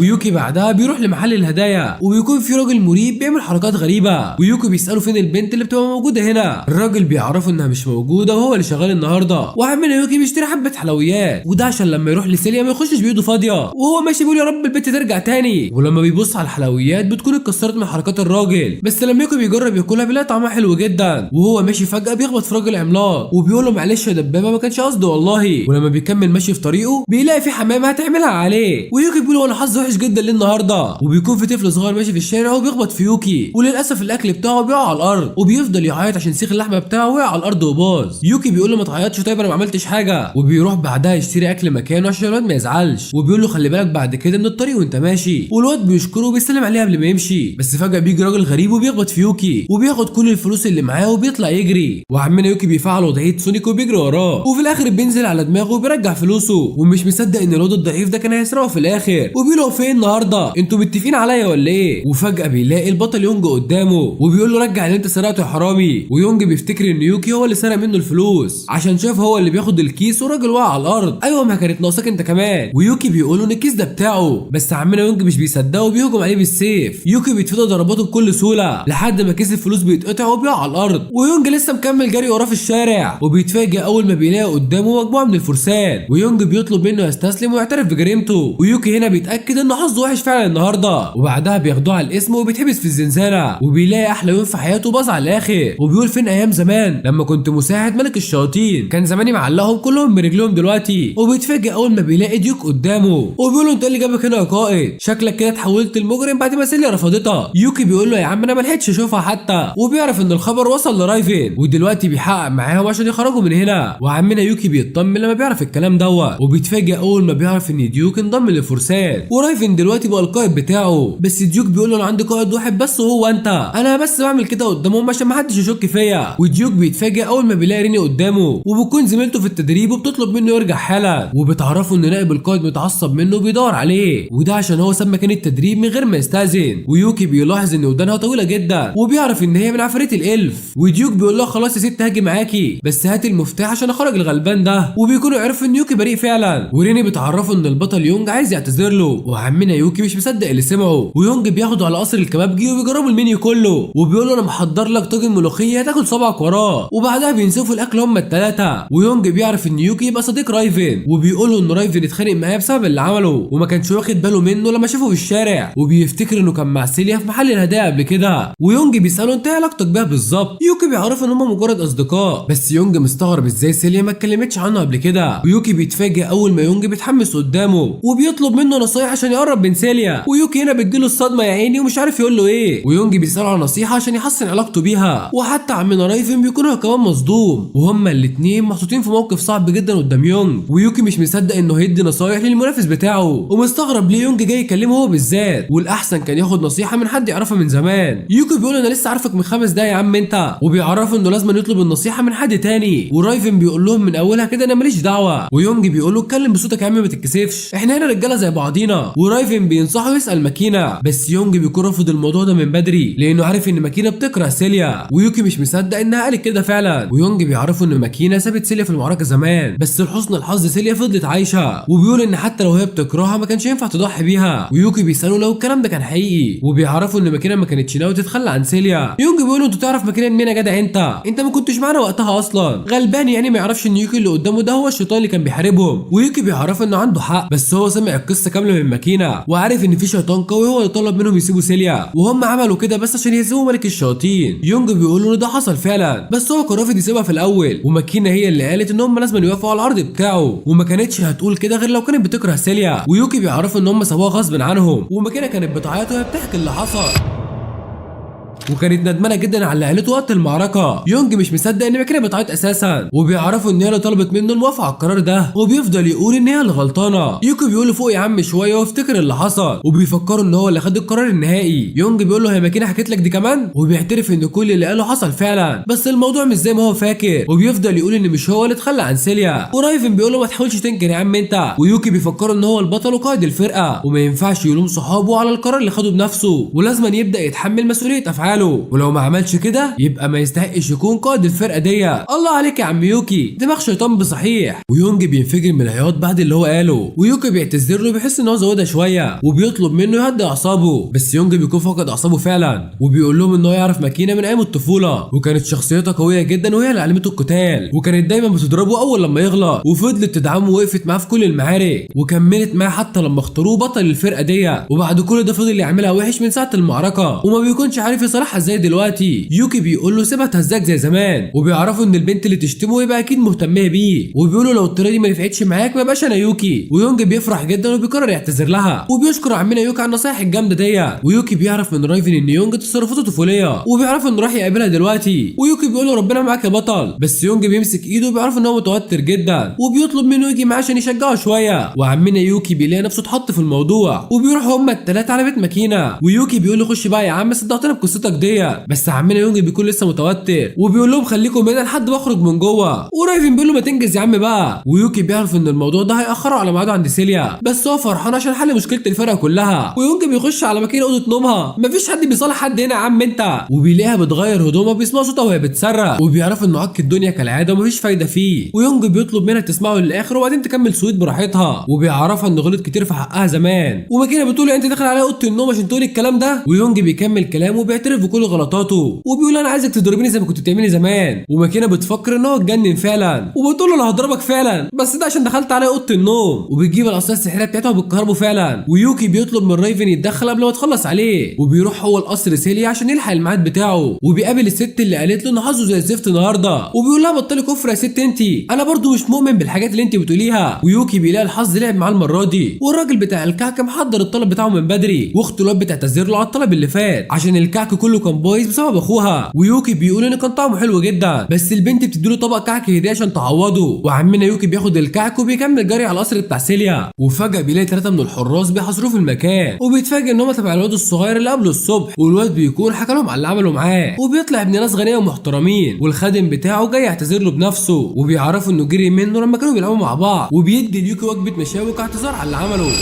Speaker 1: ويوكي بعدها بيروح لمحل الهدايا وبيكون في راجل مريب بيعمل حركات غريبه، ويوكي بيساله فين البنت اللي بتبقى موجوده هنا، الراجل بيعرفه انها مش موجوده وهو اللي شغال النهارده، وعمنا يوكي بيشتري حبه حلويات، وده عشان لما يروح لسيليا ما يخشش بايده فاضيه، وهو ماشي بيقول يا رب البنت ترجع تاني، ولما بيبص على الحلويات بتكون اتكسرت من حركات الراجل، بس لما يوكي بيجرب ياكلها بيلاقي طعمها حلو جدا، وهو ماشي فجاه بيخبط في راجل عملاق وبيقول له معلش يا دبابه ما كانش قصدي والله، ولما بيكمل ماشي في طريقه بيلاقي في حمامه هتعملها عليه، ويوكي بيقول انا حظي وحش جدا للنهارده، وبيكون في طفل صغير ماشي في الشارع وبيخبط في يوكي، وللاسف الاكل بتاعه بيقع على الارض، وبيفضل يعيط عشان سيخ اللحمه بتاعه وقع على الارض وباظ. يوكي بيقول له ما تعيطش طيب انا ما عملتش حاجه، وبيروح بعدها يشتري اكل مكانه عشان الواد ما يزعلش، وبيقول له خلي بالك بعد كده من الطريق وانت ماشي، والواد بيشكره وبيسلم عليه قبل ما يمشي، بس فجاه بيجي راجل غريب وبيخبط في يوكي وبياخد كل الفلوس اللي معاه وبيطلع يجري، وعمنا يوكي بيفعل وضعيه سونيك وبيجري وراه، وفي الاخر بينزل على دماغه وبيرجع فلوسه، ومش مصدق ان الواد الضعيف ده كان هيسرقه في الاخر، وبيقول له فين النهارده انتوا متفقين عليا ولا ايه، وفجاه بيلاقي البطل يونج قدامه وبيقول له رجع اللي انت سرقته يا حرامي، ويونج بيفتكر ان يوكي هو اللي سرق منه الفلوس عشان شاف هو اللي بياخد الكيس والراجل واقع على الارض، ايوه ما كانت ناقصاك انت كمان، ويوكي بيقول له ان الكيس ده بتاعه، بس عمنا يونج مش بيصدقه وبيهجم عليه بالسيف، يوكي بيتفادى ضرباته بكل سهوله لحد ما كيس الفلوس بيتقطع وبيقع على الارض، ويونج لسه مكمل جري وراه في الشارع، وبيتفاجئ اول ما بيلاقي قدامه مجموعه من الفرسان، ويونج بيطلب منه يستسلم ويعترف بجريمته، ويوكي هنا بيتاكد ان حظه وحش فعلا النهارده، وبعدها بياخدوه على الاسم وبيتحبس في الزنزانه، وبيلاقي احلى يوم في حياته باظ على الاخر، وبيقول فين ايام زمان لما كنت مساعد ملك الشياطين كان زماني معلقهم كلهم برجلهم دلوقتي، وبيتفاجئ اول ما بيلاقي ديوك قدامه وبيقول له انت اللي جابك هنا يا قائد، شكلك كده اتحولت لمجرم بعد ما سيليا رفضتها. يوكي بيقول له يا عم انا ما لحقتش اشوفها حتى، وبيعرف ان الخبر وصل لرايفن ودلوقتي بيحقق معاهم عشان يخرجوا من هنا، وعمنا يوكي بيطمن لما بيعرف الكلام دوت، وبيتفاجئ اول ما بيعرف ان ديوك انضم للفرسان ورايفن دلوقتي بقى القائد بتاعه، بس ديوك بيقول له انا عندي قائد واحد بس وهو انت، انا بس بعمل كده قدامهم عشان ما حدش يشك فيا، وديوك بيتفاجئ اول ما بيلاقي ريني قدامه وبتكون زميلته في التدريب وبتطلب منه يرجع حالا، وبتعرفوا ان نائب القائد متعصب منه وبيدور عليه، وده عشان هو ساب مكان التدريب من غير ما يستأذن، ويوكي بيلاحظ ان ودانها طويله جدا وبيعرف ان هي من عفاريت الالف، وديوك بيقول لها خلاص يا ست هاجي معاكي بس هات المفتاح عشان اخرج الغلبان ده، وبيكونوا عرفوا ان يوكي بريء فعلا، وريني بتعرفوا ان البطل يونج عايز يعتذر له، وعمنا يوكي مش مصدق اللي سمعه، ويونج بياخده على قصر الكبابجي وبيجربوا المنيو كله، وبيقول له انا محضر لك طاجن ملوخيه هتاكل صبعك وراه، وبعدها بينسفوا الاكل هم الثلاثه، ويونج بيعرف ان يوكي يبقى صديق رايفن، وبيقول له ان رايفن اتخانق معاه بسبب اللي عمله وما كانش واخد باله منه لما شافه في الشارع، وبيفتكر انه كان مع سيليا في محل الهدايا قبل كده، ويونج بيساله انت ايه علاقتك بيها بالظبط، يوكي بيعرف ان هم مجرد اصدقاء، بس يونج مستغرب ازاي سيليا ما اتكلمتش عنه قبل كده، ويوكي بيتفاجئ اول ما يونج بيتحمس قدامه وبيطلب منه نصايح عشان يقرب من سيليا، ويوكي هنا بتجيله الصدمه يا عيني ومش عارف يقول له ايه، ويونج بيساله على نصيحه عشان يحسن علاقته بيها، وحتى عمنا رايفن بيكون هو كمان مصدوم، وهما الاتنين محطوطين في موقف صعب جدا قدام يونج، ويوكي مش مصدق انه هيدي نصايح للمنافس بتاعه، ومستغرب ليه يونج جاي يكلمه هو بالذات، والاحسن كان ياخد نصيحه من حد يعرفها من زمان. يوكي بيقول انا لسه عارفك من 5 دقايق يا عم انت، وبيعرفه انه لازم يطلب النصيحه من حد تاني، ورايفن بيقول لهم من اولها كده انا ماليش دعوه، ويونج بيقول له اتكلم بصوتك يا عم ما تتكسفش، احنا هنا رجاله زي بعضينا، ورايفن بينصحه يسال ماكينه، بس يونج بيكون رافض الموضوع ده من بدري لانه عارف ان ماكينه بتكره سيليا، ويوكي مش مصدق انها قالت كده فعلا. ويونج بيعرفوا ان ماكينه سابت سيليا في المعركه زمان، بس لحسن الحظ سيليا فضلت عايشه، وبيقول ان حتى لو هي بتكرهها ما كانش ينفع تضحي بيها. ويوكي بيسالوا لو الكلام ده كان حقيقي، وبيعرفوا ان ماكينه ما كانتش ناويه تتخلى عن سيليا. يونج بيقول له انت تعرف ماكينه منين يا جدع؟ انت ما كنتش معانا وقتها اصلا، غلبان يعني ما يعرفش ان يوكي اللي قدامه ده هو الشيطان اللي كان بيحاربهم. ويوكي بيعرف انه عنده حق، بس هو سمع القصه كامله من ماكينه وعارف ان في شيطان قوي هو اللي طلب منهم يسيبوا سيليا، وهم عملوا كده بس عشان يهزموا ملك الشياطين. يونج بيقول له ان ده حصل فعلا، بس هو كان رافض يسيبها في الاول، وماكينه هي اللي قالت ان هم لازم يوافقوا على العرض بتاعه، وما كانتش هتقول كده غير لو كانت بتكره سيليا. ويوكي بيعرف ان هم سابوها غصب عنهم، وماكينه كانت بتعيط وهي بتحكي اللي حصل، وكانت ندمانه جدا على اللي قالته وقت المعركه. يونج مش مصدق ان ماكينه بتعيط اساسا، وبيعرفوا ان هي اللي طلبت منه الموافقه على القرار ده، وبيفضل يقول ان هي اللي غلطانه. يوكي بيقول له فوق يا عم شويه وافتكر اللي حصل، وبيفكروا ان هو اللي خد القرار النهائي. يونج بيقول له هي ماكينه حكيت لك دي كمان، وبيعترف ان كل اللي قاله حصل فعلا، بس الموضوع مش زي ما هو فاكر، وبيفضل يقول ان مش هو اللي اتخلى عن سيليا. ورايفن بيقول له ما تحاولش تنكر يا عم انت. ويوكي بيفكروا ان هو البطل وقائد الفرقه، وما ينفعش يلوم صحابه على القرار اللي خده بنفسه، ولازم يبدا يتحمل مسؤوليه افعاله، ولو ما عملش كده يبقى ما يستحقش يكون قائد الفرقه دي. الله عليك يا عم يوكي، دماغ شيطان بصحيح. ويونج بينفجر من العياط بعد اللي هو قاله، ويوكي بيعتذر له، بيحس ان هو زودها شويه، وبيطلب منه يهدي اعصابه، بس يونج بيكون فقد اعصابه فعلا، وبيقول لهم ان هو يعرف ماكينه من ايام الطفوله، وكانت شخصيتها قويه جدا وهي اللي علمته القتال، وكانت دايما بتضربه اول لما يغلط، وفضلت تدعمه ووقفت معاه في كل المعارك، وكملت معاه حتى لما اختاروه بطل الفرقه دي. وبعد كل ده فضل يعملها وحش من ساعه المعركه، وما بيكونش عارف يصالحها ازاي دلوقتي. يوكي بيقول له سيبها تهزاك زي زمان، وبيعرفوا ان البنت اللي تشتمه يبقى اكيد مهتمه بيه، وبيقولوا لو الطريقه دي ما نفعتش معاك ما بقاش انا يوكي. ويونج بيفرح جدا وبيقرر يعتذر لها، وبيشكر عمنا يوكي على النصايح الجامده دي. ويوكي بيعرف من رايفن ان يونج تصرفاته طفوليه، وبيعرف انه راح يقابلها دلوقتي. ويوكي بيقول له ربنا معاك يا بطل، بس يونج بيمسك ايده وبيعرف ان هو متوتر جدا، وبيطلب منه يجي معاه عشان يشجعه شويه. وعمنا يوكي بيلاقي نفسه اتحط في الموضوع، وبيروحوا هما الثلاثه على بيت ماكينه. ويوكي بيقول له خش بقى يا عم صدقتنا بقصتك دي، بس عمنا يونج بيكون لسه متوتر، وبيقول لهم خليكم هنا لحد ما اخرج من جوه. ورايفن بيقول له ما تنجز يا عم بقى. ويوكي بيعرف ان الموضوع ده هيأخره على ميعاده عند سيليا، بس هو فرحان عشان حل مشكله الفرقه كلها. ويونج بيخش على ماكينه اوضه نومها، مفيش حد بيصالح حد هنا يا عم انت، وبيلاقيها بتغير هدومها، بيسمع صوتها وهي بتصرخ، وبيعرف انه عك الدنيا كالعاده ومفيش فايده فيه. ويونج بيطلب منها تسمعه للاخر وبعدين تكمل سويت براحتها، وبيعرفها ان غلط كتير في حقها زمان. وماكينه بتقول انت داخل عليا اوضه النوم عشان تقولي الكلام ده. ويونج بيكمل كلامه وبيعترف بكل غلطاته، وبيقول انا عايزك تضربيني زي ما كنت بتعملي زمان. وماكينه بتفكر ان هو اتجنن فعلا، وبتقول له انا هضربك فعلا، بس ده عشان دخلت عليا اوضه النوم. وبتجيب العصايه السحريه بتاعتها وبتكهربه فعلا. ويوكي بيطلب من رايفن يتدخل قبل ما تخلص عليه، وبيروح هو القصر سيليا عشان يلحق الميعاد بتاعه، وبيقابل الست اللي قالت له ان حظه زي الزفت النهارده، وبيقول لها بطلي كفر يا ست انت، انا برضو مش مؤمن بالحاجات اللي انت بتقوليها. ويوكي بيلاقي الحظ لعب معاه المره دي، والراجل بتاع الكعك محضر الطلب بتاعه من بدري، واخته الواد بتعتذر له على الطلب اللي فات عشان الكعك كله كان بايظ بسبب اخوها. ويوكي بيقول ان كان طعمه حلو جدا، بس البنت بتديله طبق كعك هديه عشان تعوضه. وعمنا يوكي بياخد الكعك وبيكمل جري على القصر بتاع سيليا، وفجاه بيلاقي ثلاثه من الحراس بيحاصروه في المكان، وبيتفاجئ ان هم تبع الواد الصغير اللي قبله الصبح، والواد بيكون حكى لهم على اللي عملوا معاه، وبيطلع ابن ناس غنيه ومحترمين، والخادم بتاعه جاي يعتذر له بنفسه، وبيعرفوا انه جري منه لما كانوا بيلعبوا مع بعض، وبيدي ليوكي وجبه مشاوي كاعتذار على اللي عمله.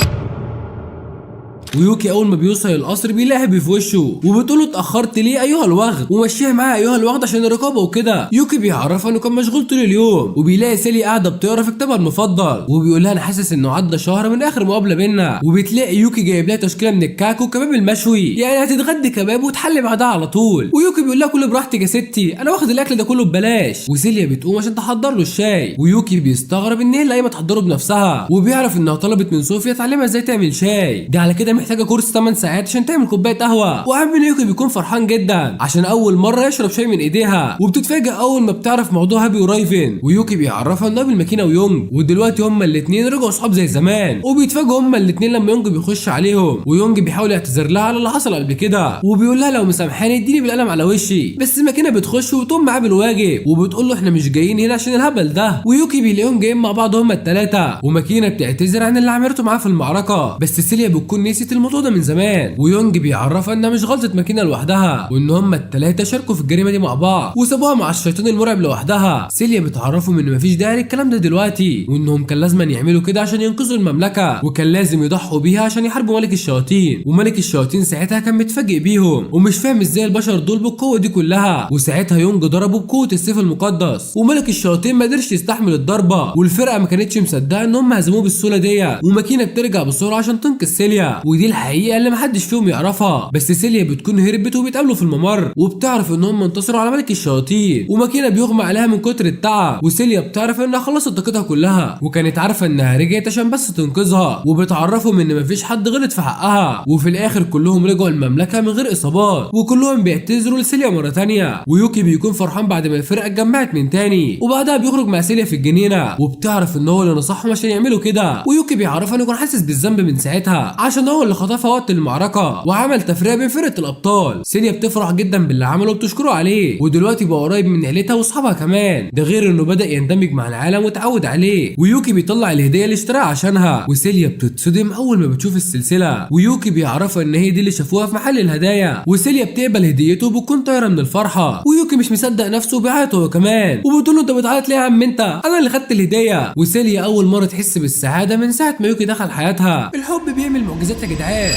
Speaker 1: ويوكي اول ما بيوصل القصر بيلاقيها في وشه، وبتقول له اتاخرت ليه ايها الوغد، ومشيها معاها ايها الوغد عشان الرقابه وكده. يوكي بيعرفها انه كان مشغول طول اليوم، وبيلاقي سيلي قاعده بتقرا في كتابها المفضل، وبيقول لها انا حاسس انه عدى شهر من اخر مقابله بينا. وبتلاقي يوكي جايب لها تشكيله من الكعك والكباب المشوي، يعني هتتغدي كباب وتحلي بعدها على طول. ويوكي بيقول لها كل براحتك يا ستي، انا واخد الاكل ده كله ببلاش. وسيليا بتقوم عشان تحضر له الشاي، ويوكي بيستغرب ان هي اللي قايمه تحضره بنفسها، وبيعرف انها طلبت من صوفيا تعلمها ازاي تعمل شاي، ده على كده محتاجه كورس 8 ساعات عشان تعمل كوبايه قهوه. وعم يوكي بيكون فرحان جدا عشان اول مره يشرب شاي من ايديها، وبتتفاجئ اول ما بتعرف موضوع هابي ورايفن. ويوكي بيعرفها انه قابل ماكينه ويونج، ودلوقتي هما الاثنين رجعوا اصحاب زي زمان. وبيتفاجئوا هما الاثنين لما يونج بيخش عليهم، ويونج بيحاول يعتذر لها على اللي حصل قبل كده، وبيقول لها لو مسامحاني اديني بالقلم على وشي، بس ماكينه بتخش وتقوم معاه بالواجب، وبتقول له احنا مش جايين هنا عشان الهبل ده. ويوكي بيلاقيهم جايين مع بعض هما الثلاثه، وماكينه بتعتذر عن اللي عملته معاه في المعركه، بس سيليا بتكون نسيت الموضوع ده من زمان، ويونج بيعرفها انها مش غلطة ماكينة لوحدها، وان هما التلاتة شاركوا في الجريمة دي مع بعض وسابوها مع الشيطان المرعب لوحدها. سيليا بتعرفهم ان مفيش داعي للكلام ده دلوقتي، وانهم كان لازم يعملوا كده عشان ينقذوا المملكة، وكان لازم يضحوا بيها عشان يحاربوا ملك الشياطين. وملك الشياطين ساعتها كان متفاجئ بيهم ومش فاهم ازاي البشر دول بالقوة دي كلها، وساعتها يونج ضربه بقوة السيف المقدس، وملك الشياطين ما قدرش يستحمل الضربة، والفرقة ما كانتش مصدقة ان هم هزموه بالسهولة دي، وماكينة بترجع بسرعة عشان تنقذ سيليا، ودي الحقيقة اللي محدش فيهم يعرفها. بس سيليا بتكون هربت وبيتقابلوا في الممر، وبتعرف ان هم انتصروا على ملك الشياطين، وماكينة بيغمى عليها من كتر التعب، وسيليا بتعرف انها خلصت طاقتها كلها، وكانت عارفة انها رجعت عشان بس تنقذها، وبتعرفهم ان مفيش حد غلط في حقها. وفي الاخر كلهم رجعوا المملكة من غير اصابات، وكلهم بيعتذروا لسيليا مرة تانية، ويوكي بيكون فرحان بعد ما الفرقة اتجمعت من تاني، وبعدها بيخرج مع سيليا في الجنينة، وبتعرف ان هو اللي نصحهم عشان يعملوا كده، ويوكي بيعرفها انه يكون حاسس بالذنب من ساعتها عشان هو اللي خطفها وقت المعركة وعمل تفرقة بين فرقة الابطال. سيليا بتفرح جدا باللي عمله وبتشكره عليه، ودلوقتي بقى قريب من عيلتها واصحابها كمان، ده غير انه بدأ يندمج مع العالم وتعود عليه. ويوكي بيطلع الهدية اللي اشتراها عشانها، وسيليا بتتصدم اول ما بتشوف السلسلة، ويوكي بيعرفها ان هي دي اللي شافوها في محل الهدايا، وسيليا بتقبل هديته وبتكون طايرة من الفرحة، ويوكي مش مصدق نفسه وبيعيط هو كمان، وبتقول له انت بتعيط ليه يا عم انت، انا اللي خدت الهدية. وسيليا اول مرة تحس بالسعادة من ساعة ما يوكي دخل حياتها. الحب بيعمل معجزات يا جدعان.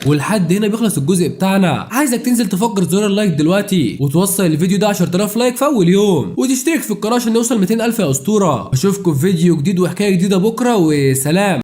Speaker 1: ولحد هنا بيخلص الجزء بتاعنا. عايزك تنزل تفجر زر اللايك دلوقتي، وتوصل الفيديو ده 10000 لايك في اول يوم، وتشترك في القناه عشان نوصل 200000 يا اسطوره. اشوفكم في فيديو جديد وحكايه جديده بكره، وسلام.